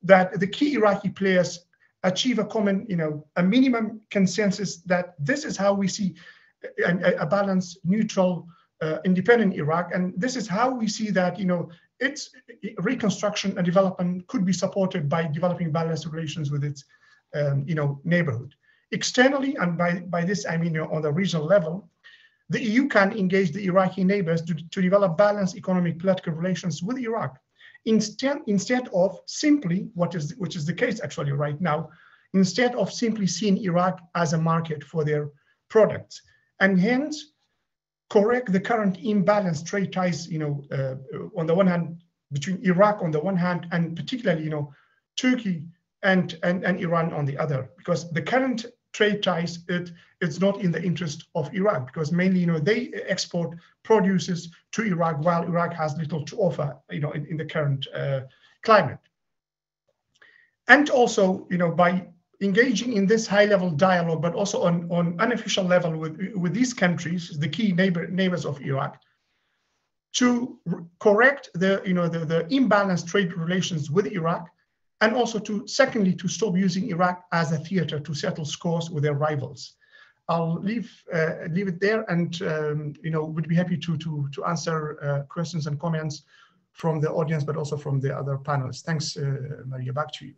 that the key Iraqi players achieve a common, a minimum consensus that this is how we see a balanced, neutral, independent Iraq, and this is how we see that its reconstruction and development could be supported by developing balanced relations with its neighborhood. Externally, and by this I mean on the regional level, the EU can engage the Iraqi neighbors to develop balanced economic political relations with Iraq, instead of simply, which is the case actually right now, instead of simply seeing Iraq as a market for their products, and hence correct the current imbalanced trade ties, on the one hand between Iraq on the one hand, and particularly Turkey and Iran on the other, because the current trade ties, it's not in the interest of Iraq, because mainly they export produces to Iraq while Iraq has little to offer in the current climate. And also by engaging in this high-level dialogue, but also on unofficial level with these countries, the key neighbors of Iraq, to correct the imbalanced trade relations with Iraq, and also secondly to stop using Iraq as a theater to settle scores with their rivals. I'll leave it there, and would be happy to answer questions and comments from the audience, but also from the other panelists. Thanks, Maria. Back to you.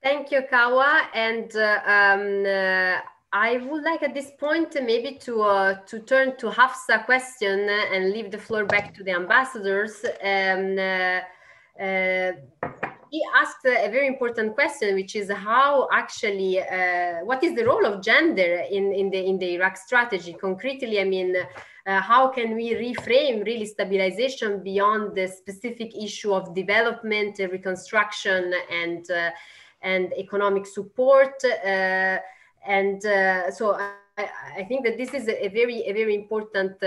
Thank you, Kawa. And I would like at this point maybe to turn to Hafsa's question and leave the floor back to the ambassadors. He asked a very important question, which is how actually, what is the role of gender in the Iraq strategy? Concretely, I mean, how can we reframe really stabilization beyond the specific issue of development, reconstruction, and economic support? So I think that this is a very important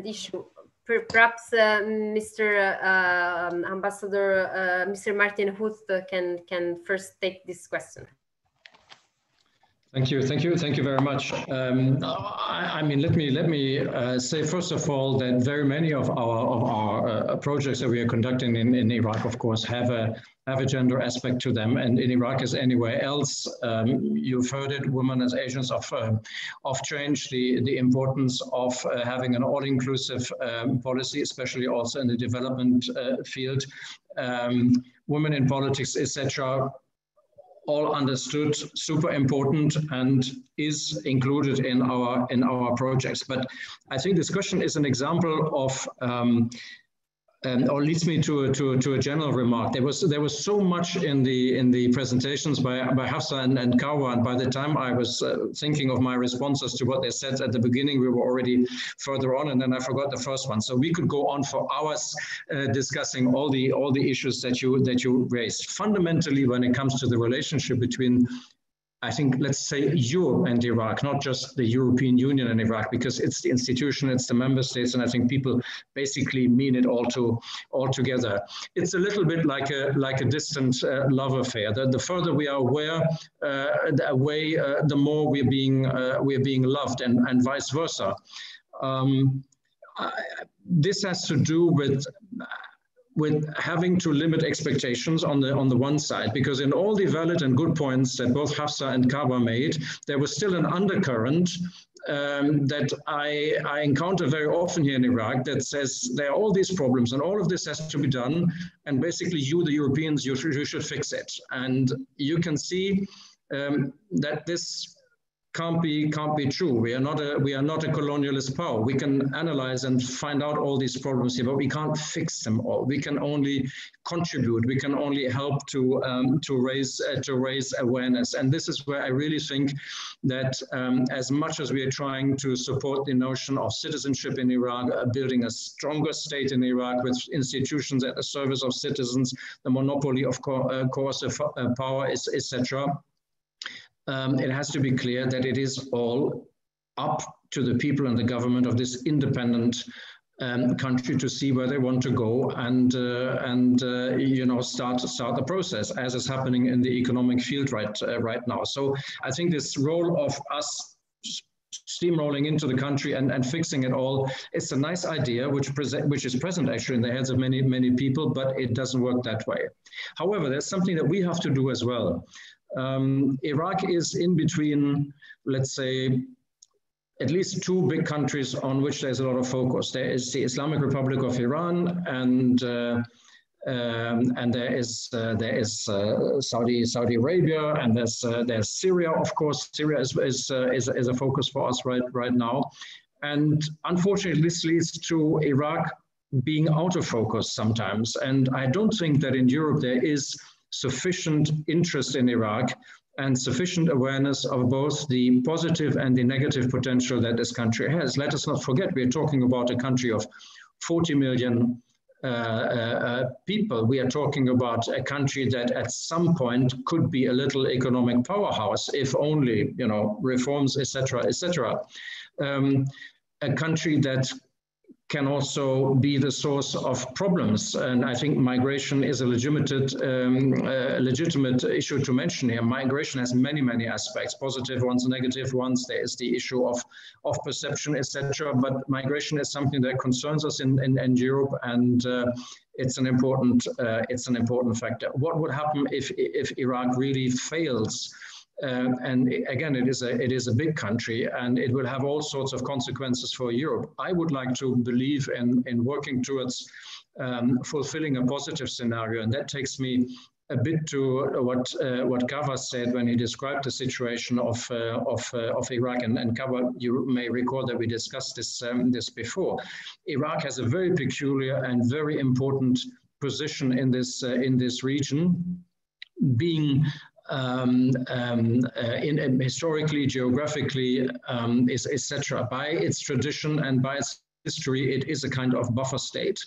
issue. Perhaps Mr. Ambassador, Mr. Martin Huth can first take this question. Thank you very much. I mean, let me say first of all that very many of our projects that we are conducting in Iraq, of course, have a gender aspect to them, and in Iraq as anywhere else, you've heard it, women as agents of change, the importance of having an all-inclusive policy, especially also in the development field, women in politics, etc. All understood, super important, and is included in our projects. But I think this question is an example of, or leads me to a general remark. There was so much in the presentations by Hafsa and Kawa, and by the time I was thinking of my responses to what they said at the beginning, we were already further on, and then I forgot the first one. So we could go on for hours discussing all the issues that you raised. Fundamentally, when it comes to the relationship between, I think, let's say Europe and Iraq, not just the European Union and Iraq, because it's the institution, it's the member states, and I think people basically mean it all together. It's a little bit like a distant love affair. The further we are away, the more we're being loved, and vice versa. This has to do with having to limit expectations on the one side, because in all the valid and good points that both Hafsa and Kawa made, there was still an undercurrent that I encounter very often here in Iraq that says there are all these problems and all of this has to be done, and basically you, the Europeans, you should fix it. And you can see that this can't be true. We are not a colonialist power. We can analyze and find out all these problems here, but we can't fix them all. We can only contribute. We can only help to raise awareness. And this is where I really think that as much as we are trying to support the notion of citizenship in Iraq, building a stronger state in Iraq with institutions at the service of citizens, the monopoly of coercive power, etc. It has to be clear that it is all up to the people and the government of this independent country to see where they want to go and start the process, as is happening in the economic field right now. So I think this role of us steamrolling into the country and fixing it all, it's a nice idea which is present actually in the heads of many people, but it doesn't work that way. However, there's something that we have to do as well. Iraq is in between, let's say, at least two big countries on which there's a lot of focus. There is the Islamic Republic of Iran, and there is Saudi Arabia, and there's Syria. Of course, Syria is a focus for us right now, and unfortunately, this leads to Iraq being out of focus sometimes. And I don't think that in Europe there is sufficient interest in Iraq and sufficient awareness of both the positive and the negative potential that this country has. Let us not forget, we're talking about a country of 40 million people. We are talking about a country that at some point could be a little economic powerhouse, if only, you know, reforms, etc., etc. A country that can also be the source of problems. And I think migration is a legitimate issue to mention here. Migration has many, many aspects, positive ones, negative ones. There is the issue of perception, etc. But migration is something that concerns us in Europe, and it's an important factor. What would happen if Iraq really fails? And again, it is a big country, and it will have all sorts of consequences for Europe. I would like to believe in working towards fulfilling a positive scenario, and that takes me a bit to what Kaveh said when he described the situation of Iraq. And Kaveh, you may recall that we discussed this before. Iraq has a very peculiar and very important position in this region, being historically, geographically, etc. By its tradition and by its history, it is a kind of buffer state.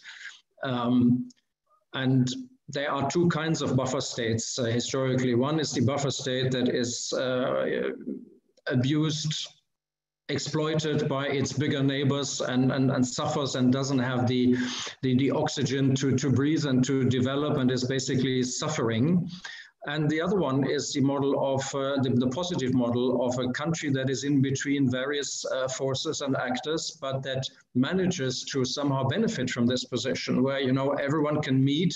And there are two kinds of buffer states historically. One is the buffer state that is abused, exploited by its bigger neighbors, and suffers and doesn't have the oxygen to breathe and to develop, and is basically suffering. And the other one is the model of the positive model of a country that is in between various forces and actors, but that manages to somehow benefit from this position, where, you know, everyone can meet,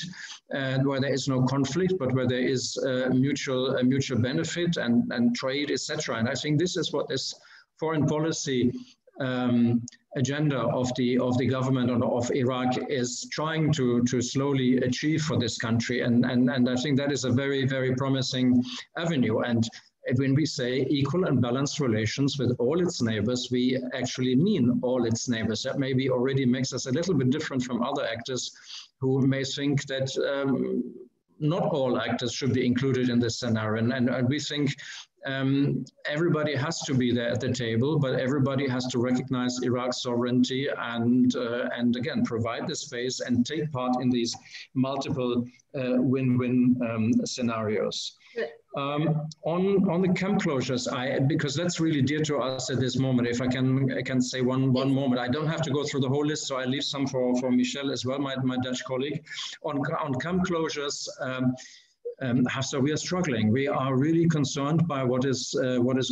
and where there is no conflict, but where there is mutual benefit and trade, etc. And I think this is what this foreign policy agenda of the government of Iraq is trying to slowly achieve for this country, and I think that is a very, very promising avenue. And when we say equal and balanced relations with all its neighbors, we actually mean all its neighbors. That maybe already makes us a little bit different from other actors who may think that not all actors should be included in this scenario. And we think everybody has to be there at the table, but everybody has to recognize Iraq's sovereignty and again, provide the space and take part in these multiple win-win scenarios. On the camp closures, because that's really dear to us at this moment. If I can say one moment, I don't have to go through the whole list, so I leave some for Michel as well, my Dutch colleague. On camp closures, so we are struggling. We are really concerned by what is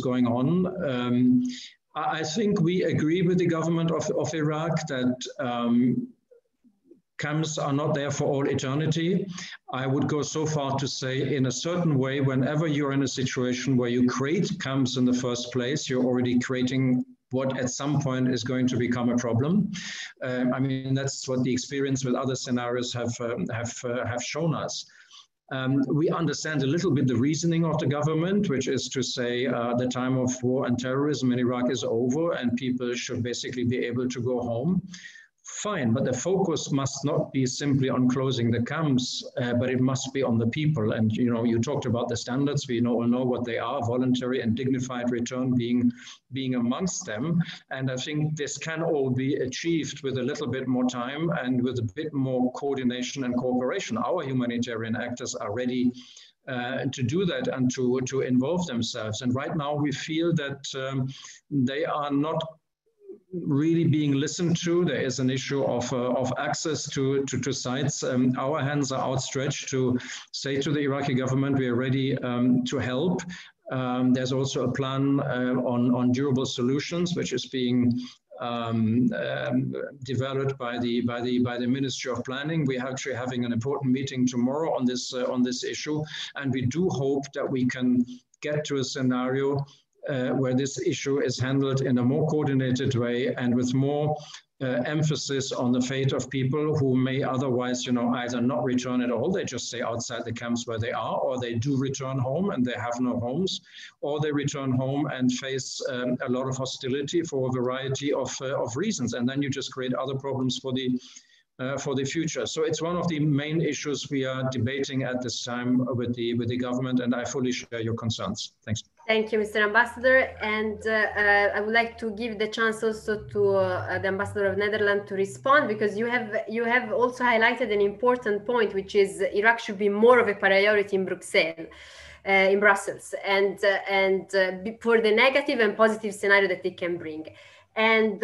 going on. I think we agree with the government of Iraq that camps are not there for all eternity. I would go so far to say, in a certain way, whenever you're in a situation where you create camps in the first place, you're already creating what at some point is going to become a problem. I mean, that's what the experience with other scenarios have shown us. We understand a little bit the reasoning of the government, which is to say the time of war and terrorism in Iraq is over and people should basically be able to go home. Fine, but the focus must not be simply on closing the camps, but it must be on the people. And you know, you talked about the standards. We all know what they are: voluntary and dignified return being amongst them. And I think this can all be achieved with a little bit more time and with a bit more coordination and cooperation. Our humanitarian actors are ready to do that and to involve themselves. And right now we feel that they are not really being listened to. There is an issue of access to sites. Our hands are outstretched to say to the Iraqi government, we are ready to help. There's also a plan on durable solutions, which is being developed by the Ministry of Planning. We're actually having an important meeting tomorrow on this issue, and we do hope that we can get to a scenario where this issue is handled in a more coordinated way and with more emphasis on the fate of people who may otherwise, either not return at all, they just stay outside the camps where they are, or they do return home and they have no homes, or they return home and face a lot of hostility for a variety of reasons. And then you just create other problems for the future. So it's one of the main issues we are debating at this time with the government, and I fully share your concerns. Thanks. Thank you, Mr. Ambassador. And I would like to give the chance also to the Ambassador of Netherlands to respond, because you have also highlighted an important point, which is Iraq should be more of a priority in Brussels, and for the negative and positive scenario that it can bring. And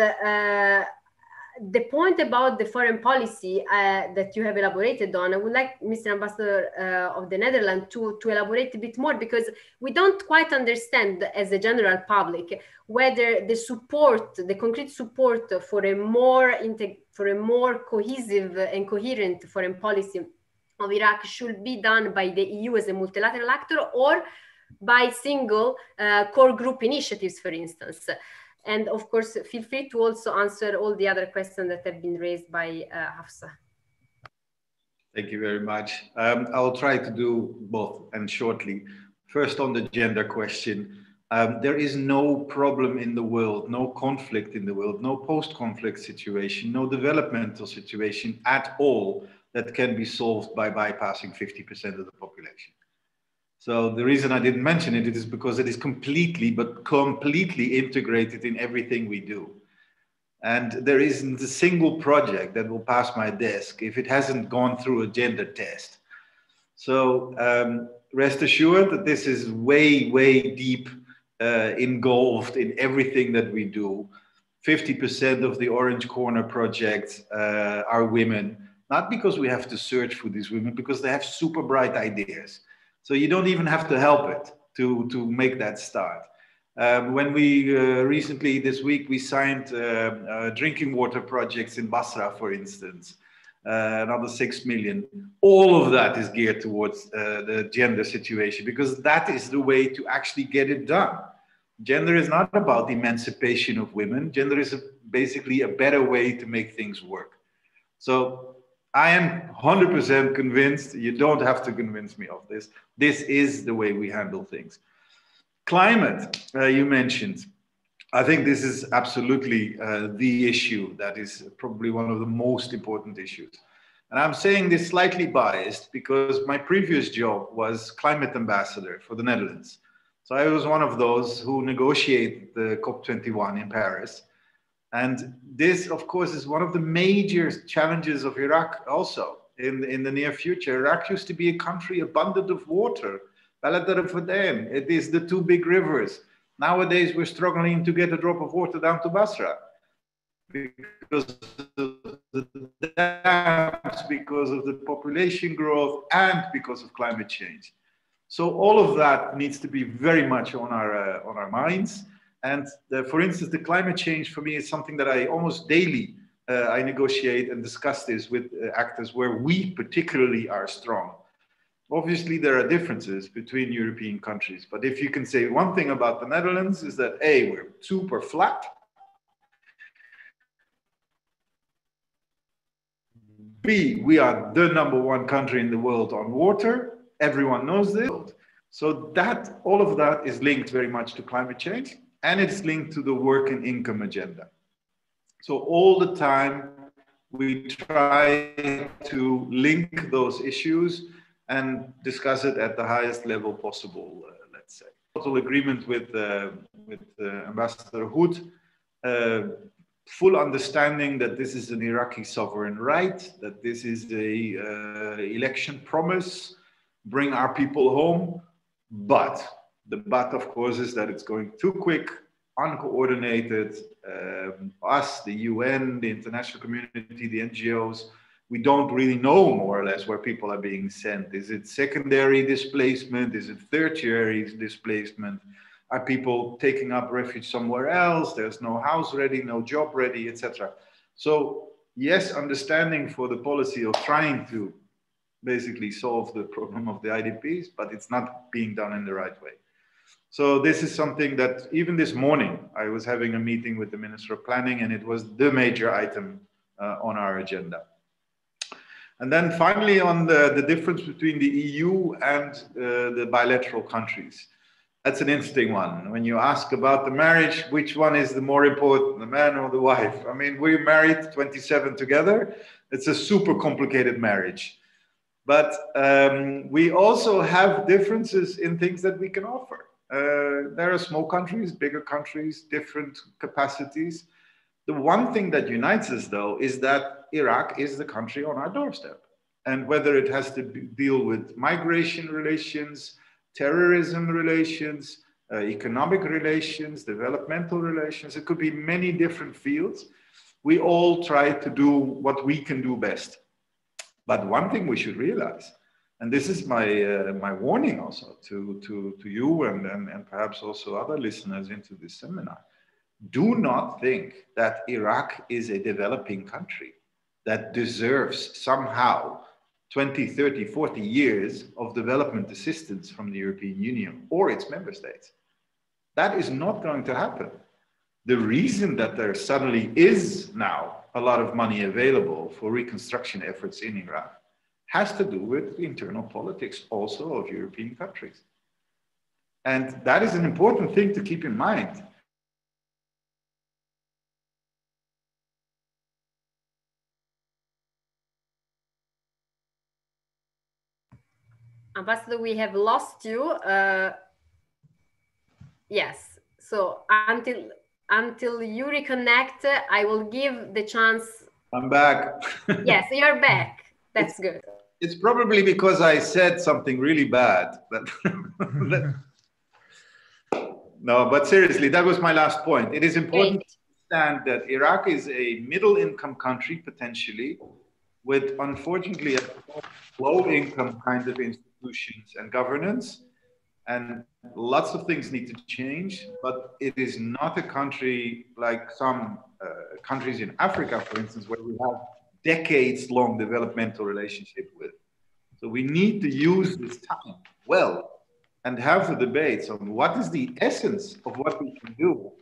the point about the foreign policy that you have elaborated on, I would like Mr. Ambassador of the Netherlands to elaborate a bit more, because we don't quite understand as a general public whether the concrete support for a more cohesive and coherent foreign policy of Iraq should be done by the EU as a multilateral actor, or by single core group initiatives, for instance. And of course, feel free to also answer all the other questions that have been raised by Hafsa. Thank you very much. I'll try to do both and shortly. First, on the gender question, there is no problem in the world, no conflict in the world, no post-conflict situation, no developmental situation at all that can be solved by bypassing 50% of the population. So the reason I didn't mention it is because it is completely integrated in everything we do. And there isn't a single project that will pass my desk if it hasn't gone through a gender test. So rest assured that this is way, way deep engulfed in everything that we do. 50% of the Orange Corner projects are women, not because we have to search for these women, because they have super bright ideas. So you don't even have to help it to make that start. When we recently, this week, we signed drinking water projects in Basra, for instance, another 6 million. All of that is geared towards the gender situation, because that is the way to actually get it done. Gender is not about the emancipation of women. Gender is basically a better way to make things work. So I am 100% convinced, you don't have to convince me of this. This is the way we handle things. Climate, you mentioned. I think this is absolutely the issue that is probably one of the most important issues. And I'm saying this slightly biased because my previous job was climate ambassador for the Netherlands. So I was one of those who negotiated the COP21 in Paris. And this, of course, is one of the major challenges of Iraq also in the near future. Iraq used to be a country abundant of water. It is the two big rivers. Nowadays, we're struggling to get a drop of water down to Basra because of the dams, because of the population growth, and because of climate change. So all of that needs to be very much on our minds. And for instance, the climate change for me is something that I almost daily I negotiate and discuss this with actors where we particularly are strong. Obviously, there are differences between European countries, but if you can say one thing about the Netherlands is that A, we're super flat. B, we are the #1 country in the world on water. Everyone knows this. So that all of that is linked very much to climate change, and it's linked to the work and income agenda. So all the time we try to link those issues and discuss it at the highest level possible, let's say. Total agreement with Ambassador Hood, full understanding that this is an Iraqi sovereign right, that this is a election promise, bring our people home, but the but, of course, is that it's going too quick, uncoordinated. Us, the UN, the international community, the NGOs, we don't really know more or less where people are being sent. Is it secondary displacement? Is it tertiary displacement? Are people taking up refuge somewhere else? There's no house ready, no job ready, etc. So yes, understanding for the policy of trying to basically solve the problem of the IDPs, but it's not being done in the right way. So this is something that even this morning, I was having a meeting with the Minister of Planning, and it was the major item on our agenda. And then finally, on the difference between the EU and the bilateral countries. That's an interesting one. When you ask about the marriage, which one is the more important, the man or the wife? I mean, we're married 27 together. It's a super complicated marriage. But we also have differences in things that we can offer. There are small countries, bigger countries, different capacities. The one thing that unites us, though, is that Iraq is the country on our doorstep. And whether it has to deal with migration relations, terrorism relations, economic relations, developmental relations, it could be many different fields. We all try to do what we can do best. But one thing we should realize, and this is my warning also to you and perhaps also other listeners into this seminar, do not think that Iraq is a developing country that deserves somehow 20, 30, 40 years of development assistance from the European Union or its member states. That is not going to happen. The reason that there suddenly is now a lot of money available for reconstruction efforts in Iraq has to do with the internal politics also of European countries. And that is an important thing to keep in mind. Ambassador, we have lost you. Yes, so until you reconnect, I will give the chance. I'm back. Yes, you're back. That's good. It's probably because I said something really bad. No, but seriously, that was my last point. It is important to understand that Iraq is a middle-income country, potentially, with, unfortunately, a low-income kind of institutions and governance. And lots of things need to change, but it is not a country like some countries in Africa, for instance, where we have decades-long developmental relationship with. So we need to use this time well and have the debates on what is the essence of what we can do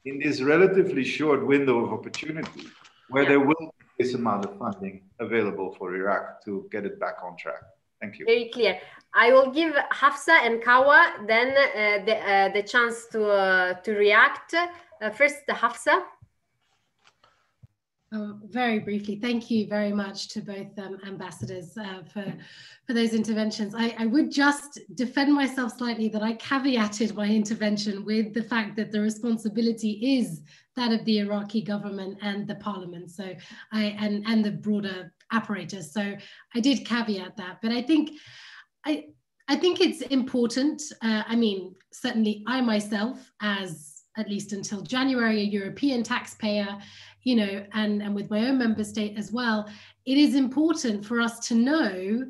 in this relatively short window of opportunity, where there will be this amount of funding available for Iraq to get it back on track. Thank you. Very clear. I will give Hafsa and Kawa then the chance to react. First, Hafsa. Very briefly, thank you very much to both ambassadors for those interventions. I would just defend myself slightly that I caveated my intervention with the fact that the responsibility is that of the Iraqi government and the parliament, so and the broader apparatus. So I did caveat that, but I think it's important. I mean, certainly I myself, as at least until January, a European taxpayer, you know, and with my own member state as well, it is important for us to know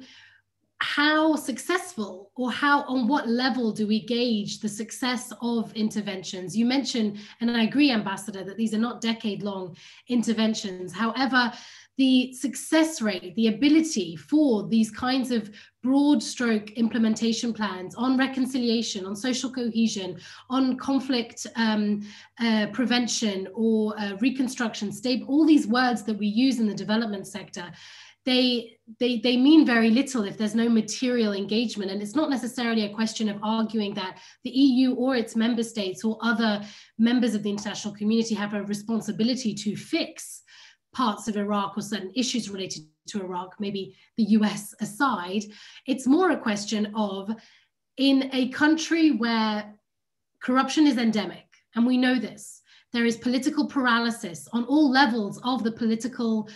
how successful or how, on what level do we gauge the success of interventions? You mentioned, and I agree, Ambassador, that these are not decade-long interventions. However, the success rate, the ability for these kinds of broad stroke implementation plans on reconciliation, on social cohesion, on conflict prevention or reconstruction, all these words that we use in the development sector, they mean very little if there's no material engagement. And it's not necessarily a question of arguing that the EU or its member states or other members of the international community have a responsibility to fix parts of Iraq or certain issues related to Iraq, maybe the US aside. It's more a question of, in a country where corruption is endemic, and we know this, there is political paralysis on all levels of the political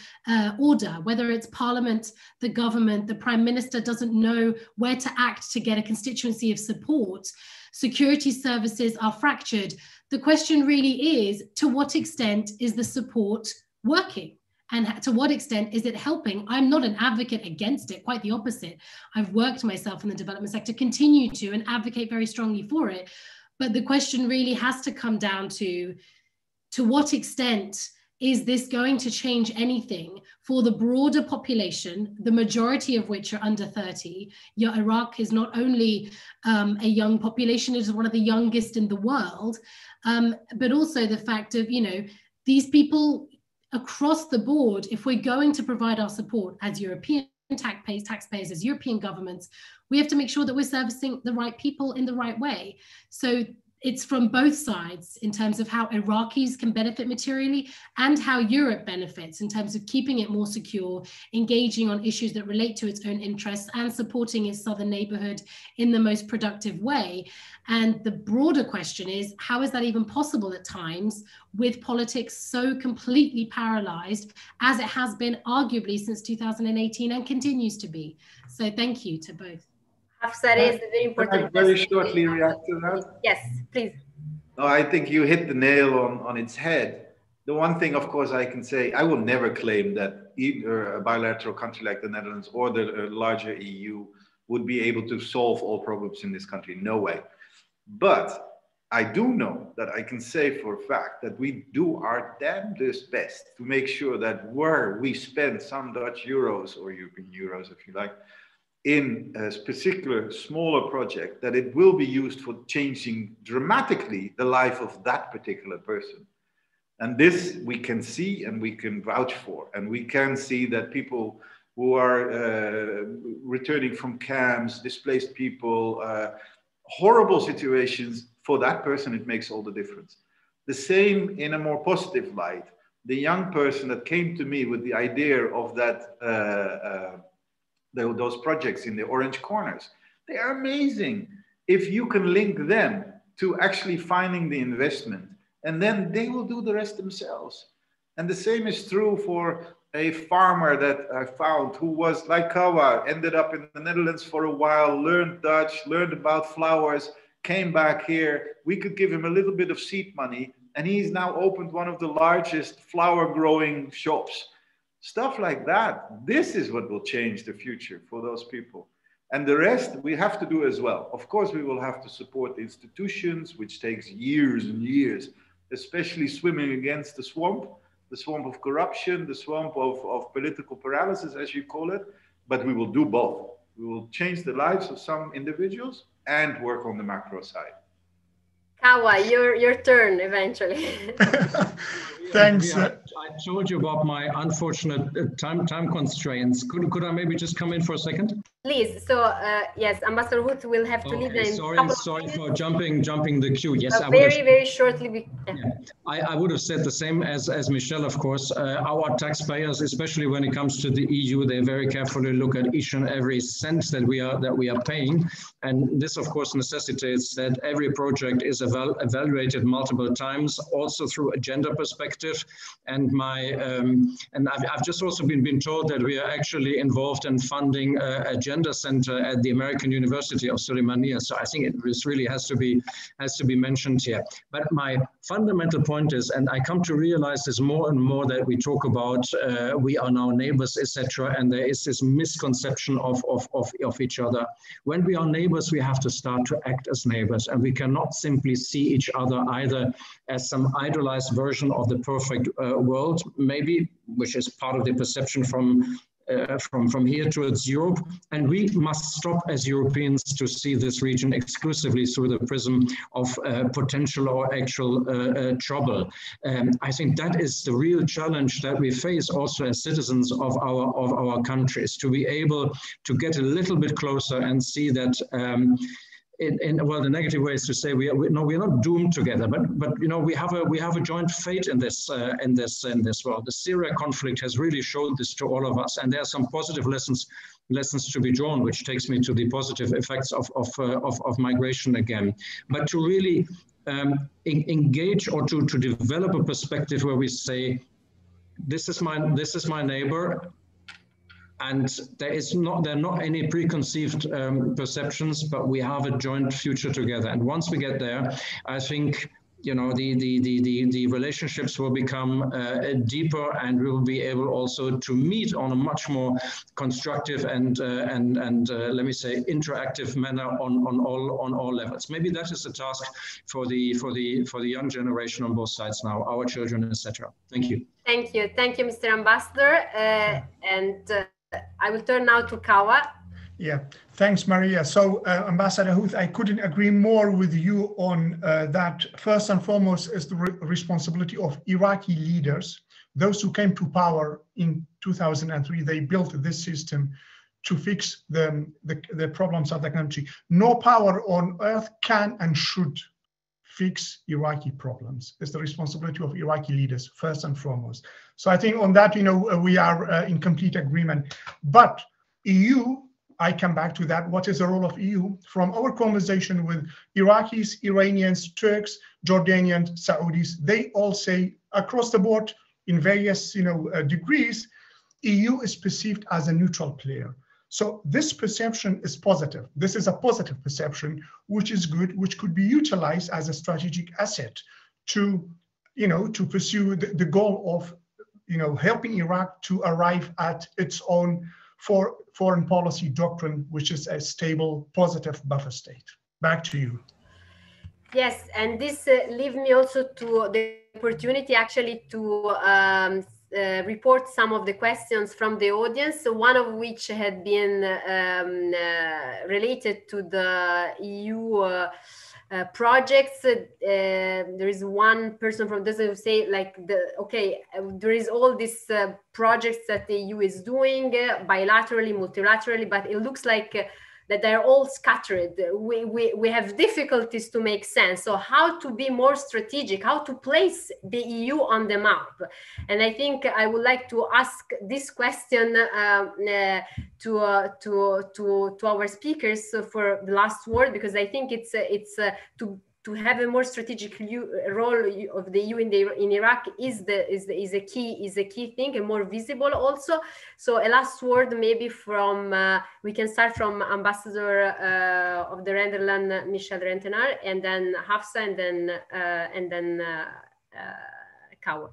order, whether it's parliament, the government, the prime minister doesn't know where to act to get a constituency of support, security services are fractured. The question really is, to what extent is the support working? And to what extent is it helping? I'm not an advocate against it, quite the opposite. I've worked myself in the development sector, continue to, and advocate very strongly for it. But the question really has to come down to what extent is this going to change anything for the broader population, the majority of which are under 30? Iraq is not only a young population, it is one of the youngest in the world, but also the fact of, these people across the board, if we're going to provide our support as European taxpayers, as European governments, we have to make sure that we're servicing the right people in the right way. So it's from both sides in terms of how Iraqis can benefit materially and how Europe benefits in terms of keeping it more secure, engaging on issues that relate to its own interests, and supporting its southern neighborhood in the most productive way. And the broader question is, how is that even possible at times with politics so completely paralyzed as it has been arguably since 2018 and continues to be? So thank you to both. Hafsa raised a very important question. Very shortly react to that? Yes, please. No, I think you hit the nail on its head. The one thing, of course, I can say, I will never claim that either a bilateral country like the Netherlands or the larger EU would be able to solve all problems in this country. No way. But I do know that I can say for a fact that we do our damnedest best to make sure that where we spend some Dutch euros or European euros, if you like, in a particular smaller project, that it will be used for changing dramatically the life of that particular person. And this we can see and we can vouch for. And we can see that people who are returning from camps, displaced people, horrible situations, for that person, it makes all the difference. The same in a more positive light. The young person that came to me with the idea of that those projects in the orange corners, they are amazing. If you can link them to actually finding the investment, and then they will do the rest themselves. And the same is true for a farmer that I found who was like Kawa, ended up in the Netherlands for a while, learned Dutch, learned about flowers, came back here. We could give him a little bit of seed money, and he's now opened one of the largest flower growing shops. Stuff like that. This is what will change the future for those people. And the rest we have to do as well. Of course, we will have to support the institutions, which takes years and years, especially swimming against the swamp of corruption, the swamp of political paralysis, as you call it. But we will do both. We will change the lives of some individuals and work on the macro side. Kawa, your turn eventually. Thanks. I told you about my unfortunate time constraints. Could I maybe just come in for a second? Please. So yes, Ambassador Huth will have to leave. Sorry for jumping the queue. Yes, very shortly. Yeah, I would have said the same as Michelle. Of course, our taxpayers, especially when it comes to the EU, they very carefully look at each and every cent that we are paying, and this, of course, necessitates that every project is evaluated multiple times, also through a gender perspective. And I've just also been told that we are actually involved in funding a gender center at the American University of Sulaymaniyah. So I think this really has to be mentioned here. But my fundamental point is, and I come to realize this more and more, that we talk about we are now neighbors, etc., and there is this misconception of each other. When we are neighbors, we have to start to act as neighbors, and we cannot simply see each other either as some idolized version of the perfect world, maybe, which is part of the perception from here towards Europe, and we must stop as Europeans to see this region exclusively through the prism of potential or actual trouble. I think that is the real challenge that we face also as citizens of our countries, to be able to get a little bit closer and see that. Well, the negative way is to say we are not doomed together, but we have a joint fate in this world. The Syria conflict has really showed this to all of us, and there are some positive lessons to be drawn, which takes me to the positive effects of migration again. But to really engage or to develop a perspective where we say, this is my neighbor. And there are not any preconceived perceptions, but we have a joint future together. And once we get there, I think you know, the relationships will become deeper, and we will be able also to meet on a much more constructive and let me say interactive manner on all levels. Maybe that is the task for the young generation on both sides now, our children, etc. Thank you. Thank you, Mr. Ambassador, and I will turn now to Kawa. Yeah, thanks, Maria. So, Ambassador Huth, I couldn't agree more with you on that. First and foremost is the responsibility of Iraqi leaders. Those who came to power in 2003, they built this system to fix the problems of the country. No power on earth can and should fix Iraqi problems. It's the responsibility of Iraqi leaders, first and foremost. So I think on that, you know, we are in complete agreement. But EU, I come back to that. What is the role of EU? From our conversation with Iraqis, Iranians, Turks, Jordanians, Saudis, they all say across the board in various, you know, degrees, EU is perceived as a neutral player. So this perception is positive. This is a positive perception, which is good, which could be utilized as a strategic asset to, you know, to pursue the goal of, you know, helping Iraq to arrive at its own foreign policy doctrine, which is a stable, positive buffer state. Back to you. Yes, and this leaves me also to the opportunity actually to report some of the questions from the audience, one of which had been related to the EU projects. There is one person from this who say like, there is all these projects that the EU is doing bilaterally, multilaterally, but it looks like that they're all scattered. We have difficulties to make sense. So how to be more strategic, how to place the EU on the map? And I think I would like to ask this question to our speakers for the last word, because I think it's to have a more strategic role of the EU in Iraq is a key thing, and more visible also. So a last word maybe from we can start from Ambassador of the Netherlands, Michel Rentenaar, and then Hafsa, and then Kawa.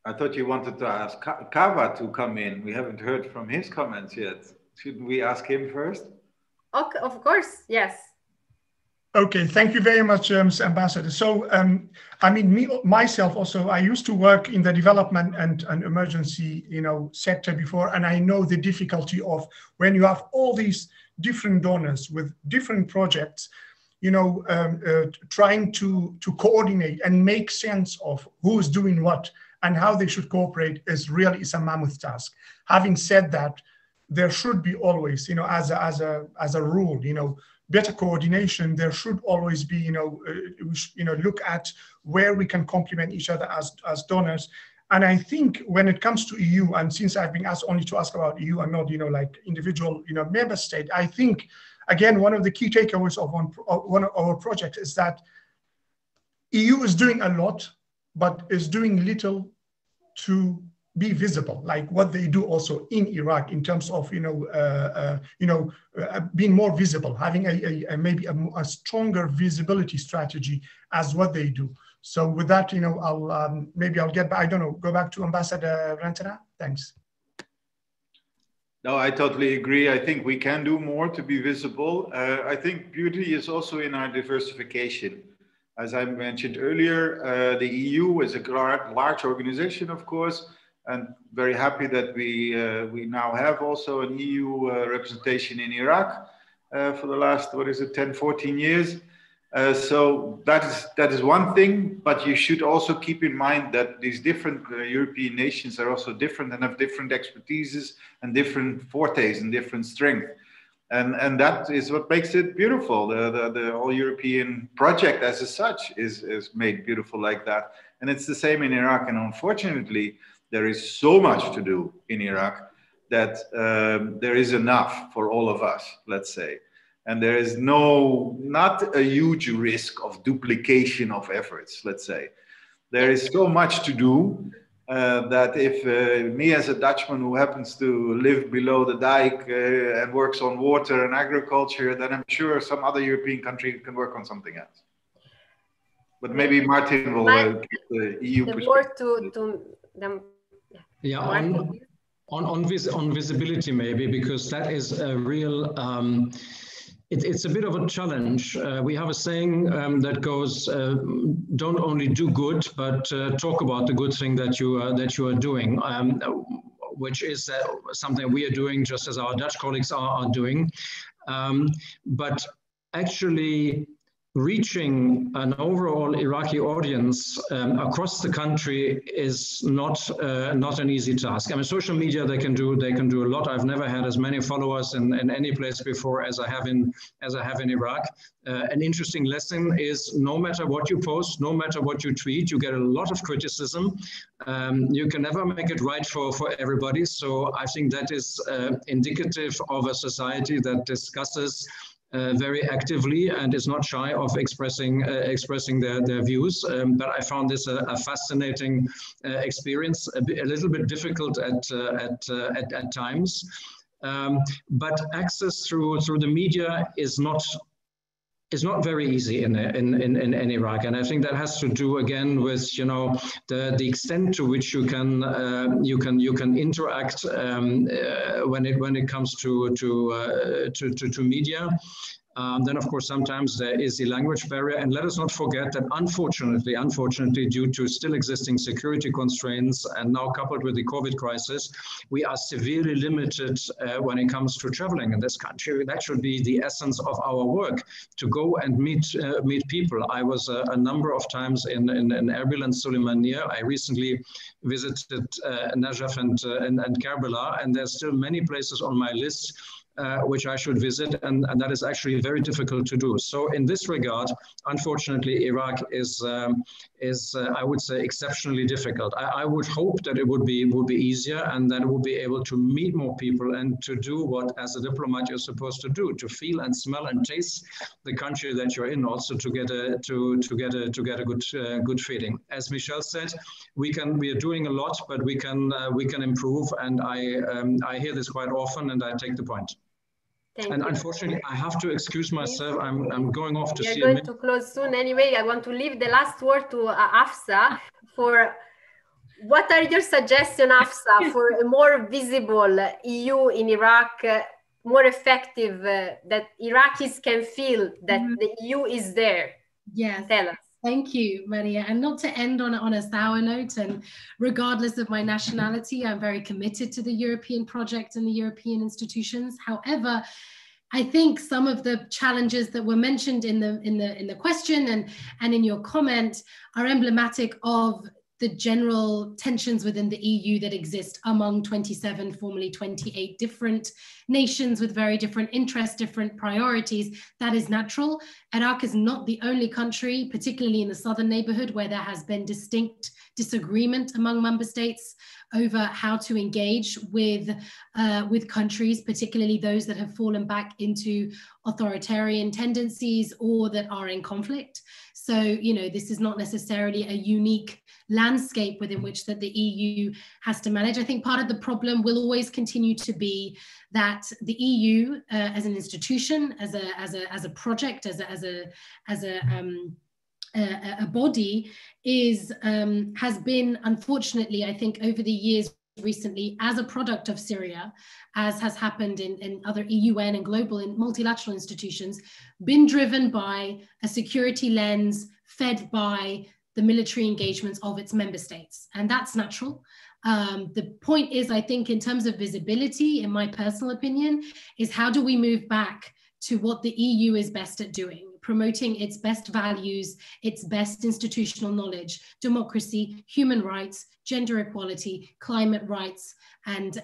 I thought you wanted to ask Kawa to come in. We haven't heard from his comments yet. Shouldn't we ask him first? Okay, of course, yes. Okay, thank you very much, Ambassador. So, I mean, myself also, I used to work in the development and emergency, you know, sector before, and I know the difficulty of when you have all these different donors with different projects, you know, trying to coordinate and make sense of who's doing what and how they should cooperate is a mammoth task. Having said that, there should be always, you know, as a rule, you know, better coordination. There should always be, you know, look at where we can complement each other as donors. And I think when it comes to EU, and since I've been asked only to ask about EU and not, you know, like individual, you know, member state, I think again one of the key takeaways of one of our projects is that EU is doing a lot, but is doing little to be visible, like what they do also in Iraq in terms of, you know, being more visible, having maybe a stronger visibility strategy as what they do. So with that, you know, I'll get back, I don't know, go back to Ambassador Rentenaar. Thanks. No, I totally agree. I think we can do more to be visible. I think beauty is also in our diversification. As I mentioned earlier, the EU is a large organization, of course, and very happy that we now have also an EU representation in Iraq for the last, 10, 14 years. So that is one thing, but you should also keep in mind that these different European nations are also different and have different expertises and different fortes and different strength. And that is what makes it beautiful. The whole European project as such is made beautiful like that. And it's the same in Iraq. And unfortunately, there is so much to do in Iraq that there is enough for all of us, let's say. And there is not a huge risk of duplication of efforts, let's say. There is so much to do. that if me as a Dutchman who happens to live below the dike and works on water and agriculture, then I'm sure some other European country can work on something else. But maybe Martin will get the EU perspective. Yeah, on visibility maybe, because that is a real, it's a bit of a challenge. We have a saying that goes, don't only do good, but talk about the good thing that you are doing, which is something we are doing just as our Dutch colleagues are doing. But actually reaching an overall Iraqi audience across the country is not an easy task. I mean, social media, they can do a lot. I've never had as many followers in any place before as I have in Iraq. An interesting lesson is no matter what you post, no matter what you tweet, you get a lot of criticism. You can never make it right for everybody. So I think that is indicative of a society that discusses very actively and is not shy of expressing their views. But I found this a fascinating experience, a little bit difficult at times. But access through the media is not very easy in Iraq, and I think that has to do again with the extent to which you can interact when it comes to media. Then, of course, sometimes there is the language barrier. And let us not forget that unfortunately, due to still existing security constraints and now coupled with the COVID crisis, we are severely limited when it comes to traveling in this country. That should be the essence of our work, to go and meet people. I was a number of times in Erbil and Sulaymaniyah. I recently visited Najaf and Karbala, and there's still many places on my list which I should visit, and that is actually very difficult to do. So in this regard, unfortunately, Iraq is I would say, exceptionally difficult. I would hope that it would be easier, and that it would be able to meet more people and to do what, as a diplomat, you're supposed to do, to feel and smell and taste the country that you're in, also to get a good feeling. As Michelle said, we are doing a lot, but we can improve, and I hear this quite often, and I take the point. And unfortunately, I have to excuse myself. I'm going off to see. We're going to close soon anyway. I want to leave the last word to Afsa for what are your suggestions, Afsa, for a more visible EU in Iraq, more effective, that Iraqis can feel that the EU is there? Yes. Tell us. Thank you, Maria. And not to end on a sour note, and regardless of my nationality, I'm very committed to the European project and the European institutions. However, I think some of the challenges that were mentioned in the question and in your comment are emblematic of the general tensions within the EU that exist among 27, formerly 28 different nations with very different interests, different priorities. That is natural. Iraq is not the only country, particularly in the southern neighborhood, where there has been distinct disagreement among member states over how to engage with countries, particularly those that have fallen back into authoritarian tendencies or that are in conflict. So, this is not necessarily a unique landscape within which that the EU has to manage. I think part of the problem will always continue to be that the EU as an institution, as a project, as a body has been, unfortunately, I think over the years recently, as a product of Syria, as has happened in other UN and global and multilateral institutions, been driven by a security lens fed by the military engagements of its member states. And that's natural. The point is, I think, in terms of visibility, in my personal opinion, is how do we move back to what the EU is best at doing, promoting its best values, its best institutional knowledge, democracy, human rights, gender equality, climate rights, and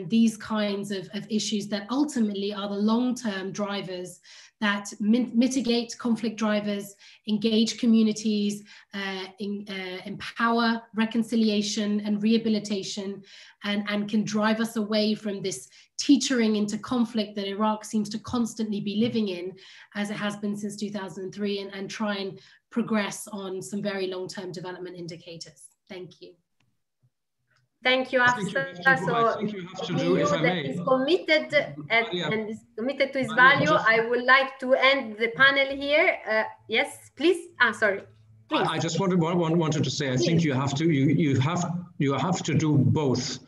these kinds of issues that ultimately are the long-term drivers that mitigate conflict drivers, engage communities, empower reconciliation and rehabilitation, and can drive us away from this teetering into conflict that Iraq seems to constantly be living in, as it has been since 2003, and try and progress on some very long-term development indicators. Thank you. Thank you, Hafsa. I think you have to do, if I may. Is committed and is committed to his value. I would like to end the panel here. Yes, please. Sorry. Please. I just wanted to say, I think you have to do both.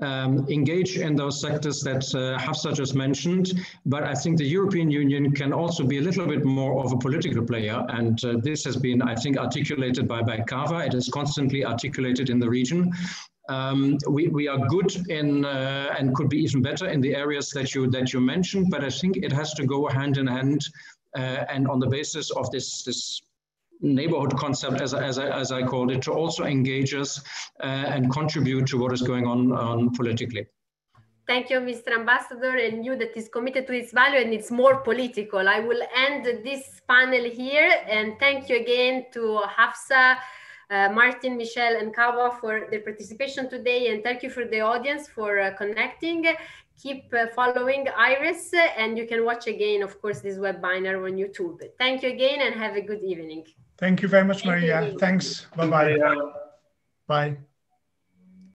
Engage in those sectors that Hafsa just mentioned, but I think the European Union can also be a little bit more of a political player, and this has been, I think, articulated by Kava. It is constantly articulated in the region. We are good in and could be even better in the areas that you mentioned, but I think it has to go hand in hand, and on the basis of this neighborhood concept, as I called it, to also engage us and contribute to what is going on politically. Thank you, Mr. Ambassador, and you that is committed to its value, and it's more political. I will end this panel here, and thank you again to Hafsa, Martin, Michelle, and Kawa for their participation today, and thank you for the audience for connecting. Keep following Iris, and you can watch again, of course, this webinar on YouTube. Thank you again, and have a good evening. Thank you very much, Maria. Thanks. Bye-bye. Bye.